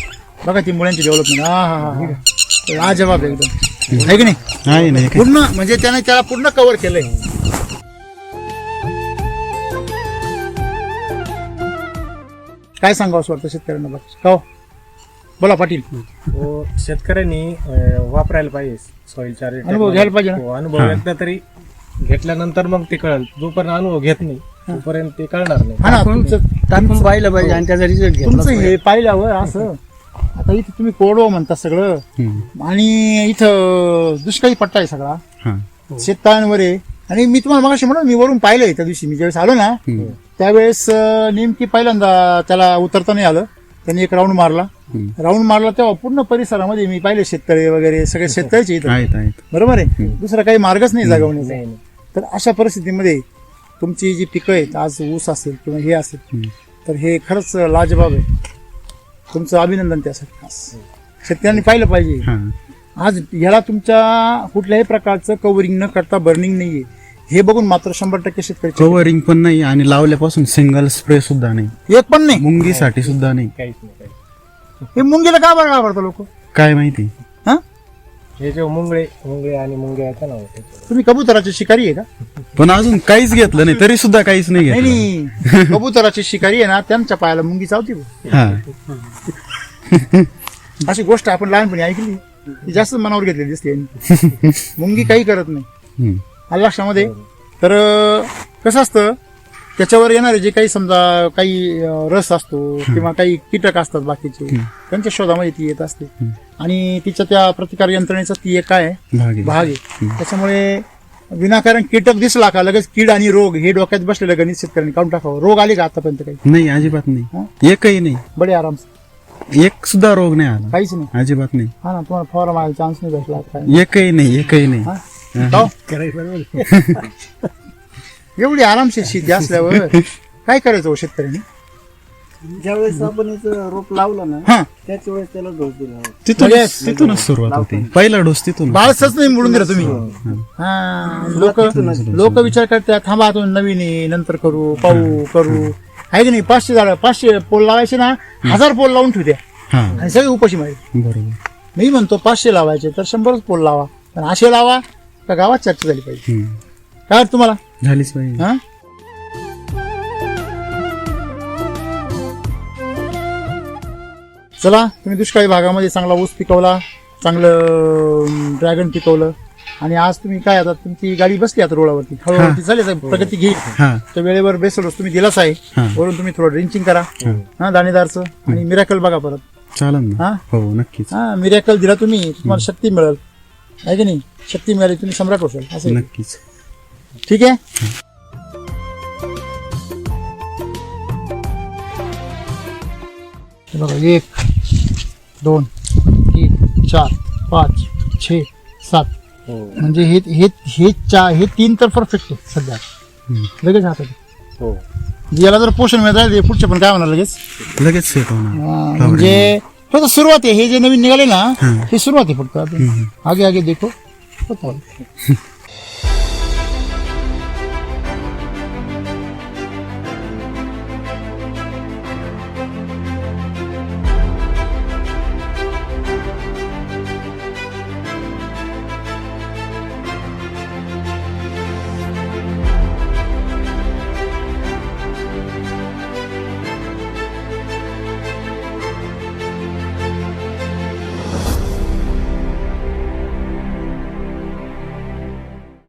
बघा ती मुळ्यांची डेव्हलपमेंट. हा, लाजवाब एकदम, आहे की नाही? नाही नाही काय. पूर्ण म्हणजे त्याने त्याला पूर्ण कव्हर केलंय. काय सांगावं असं वाटतं शेतकऱ्यांना? बघ का हो? बोला पाटील. हो, शेतकऱ्यांनी वापरायला पाहिजे सॉइल चार्ज. अनुभव घ्यायला पाहिजे ना. अनुभव एकदा तरी घेतल्यानंतर मग ते कळेल. जोपर्यंत अनुभव घेत नाही तोपर्यंत ते कळणार नाही. हा ना, तुमचं टाकून पाहिलं पाहिजे आणि त्याचा रिझल्ट घेतला तुमचं पाहिजे. हे पाहिल्यावर असं. आता इथं तुम्ही कोरडो म्हणता सगळं, आणि इथं दुष्काळी पट्टा आहे सगळा, हा. शेततळ्यांवर आहे. आणि मी तुम्हाला मगाशी म्हणून मी वरून पाहिलंय त्या दिवशी मी ज्यावेळेस आलो ना, त्यावेळेस नेमकी पहिल्यांदा त्याला उतरता नाही आलं. त्यांनी एक राऊंड मारला. तेव्हा पूर्ण परिसरामध्ये मी पाहिले शेतकरी वगैरे सगळे शेतकरीचे इथं, आहेत बरोबर आहे. दुसरा काही मार्गच नाही जगवण्याचा. तर अशा परिस्थितीमध्ये तुमची जी पिकं आहेत, आज ऊस असेल किंवा हे असेल, तर हे खरंच लाजबाब आहे. तुमचं अभिनंदन त्यासाठी. शेतकऱ्यांनी पाहिलं पाहिजे. आज ह्याला तुमच्या कुठल्याही प्रकारचं कव्हरिंग न करता बर्निंग नाहीये, हे बघून मात्र 100% शेतकरी कव्हरिंग पण नाही आणि लावल्यापासून सिंगल स्प्रे सुद्धा नाही, एक पण नाही. मुंगीसाठी सुद्धा नाही. काहीच नाही. हे मुंगीला का बरं घाबरता लोक? काय माहिती. हा, हे जे मुंगळे आणि मुंगे आहेत ना, तुम्ही कबुतराचे शिकारी आहे का? पण अजून काहीच घेतलं नाही, तरी सुद्धा काहीच नाही नाही घेतलं. नाही, कबुतराची शिकारी आहे ना, त्यांच्या पायाला मुंगी चावती. हा, अशी गोष्ट आपण लहानपणी ऐकली, ती जास्त मनावर घेतलेली दिसते यांनी. मुंगी काही करत नाही. आलं लक्षामध्ये. तर कसं असतं, त्याच्यावर येणारे जे काही समजा काही रस असतो किंवा काही कीटक असतात बाकीचे, त्यांच्या शोधामध्ये ती येत असते आणि तिच्या त्या प्रतिकार यंत्रणेचा ती एक काय भाग आहे. त्याच्यामुळे विनाकारण कीटक दिसला का लगेच कीड आणि रोग हे डोक्यात बसलेलं गणित शेतकऱ्यांनी काढून टाकावं. रोग आले का आतापर्यंत? काही नाही, अजिबात नाही, एकही नाही. बडे आराम, एक सुद्धा रोग नाही आला, काहीच नाही. अजिबात नाही. हा ना, तुम्हाला फवारा मारायला चान्स नाही भेटला काय? एकही नाही. हा? हो? एवढी आरामशीर शेती असल्यावर काय करायचं हो शेतकऱ्यांनी? ज्यावेळेस आपण याचं रोप लावलं ना, हा, त्याच वेळेस त्याला डोस दिला. तिथूनच सुरुवात होती. पहिला डोस तिथून. बाळसच नाही मोडून दिला तुम्ही. हा, लोक विचार करतात थांबा तुम्ही नवीन आहे, नंतर करू, करू आहे की नाही. 500 पोल लावायचे ना, 1000 पोल लावून ठेवत्या हा, आणि सगळे उपाशी माहिती. बरोबर. मी म्हणतो 500 लावायचे तर 100च पोल लावा, पण असे लावा का गावात चर्चा झाली पाहिजे. काय वाटतं तुम्हाला? झालीच पाहिजे. हा, चला, तुम्ही दुष्काळी भागामध्ये चांगला ऊस पिकवला, चांगलं ड्रॅगन पिकवलं आणि आज तुम्ही काय आता तुमची गाडी बसली आता रोडावरती, हळूहळू चालेल, प्रगती घेईल. हा, तर वेळेवर बेस्ट डोस तुम्ही दिलाच आहे. वरून तुम्ही थोडं ड्रिंचिंग करा, हा, दाणेदारचं, आणि मिरॅकल बघा परत. चालेल ना. हा, हो, नक्कीच. हा, मिरॅकल दिला तुम्ही, तुम्हाला शक्ती मिळेल, आहे की नाही. शक्ती मिळाली तुम्ही सम्राट होशाल, असं. नक्कीच. ठीक आहे. हे बघा, 1 2 3 4 5 6 7 म्हणजे हे 3 तर परफेक्ट आहे सध्या. लगेच हातात हो. याला जर पोषण मिळत राहील पुढचे पण काय होणार लगेच सेट होणार. म्हणजे फक्त सुरुवात आहे. हे जे नवीन निघाले ना, ही सुरुवात आहे फक्त. आगे देखो होतं.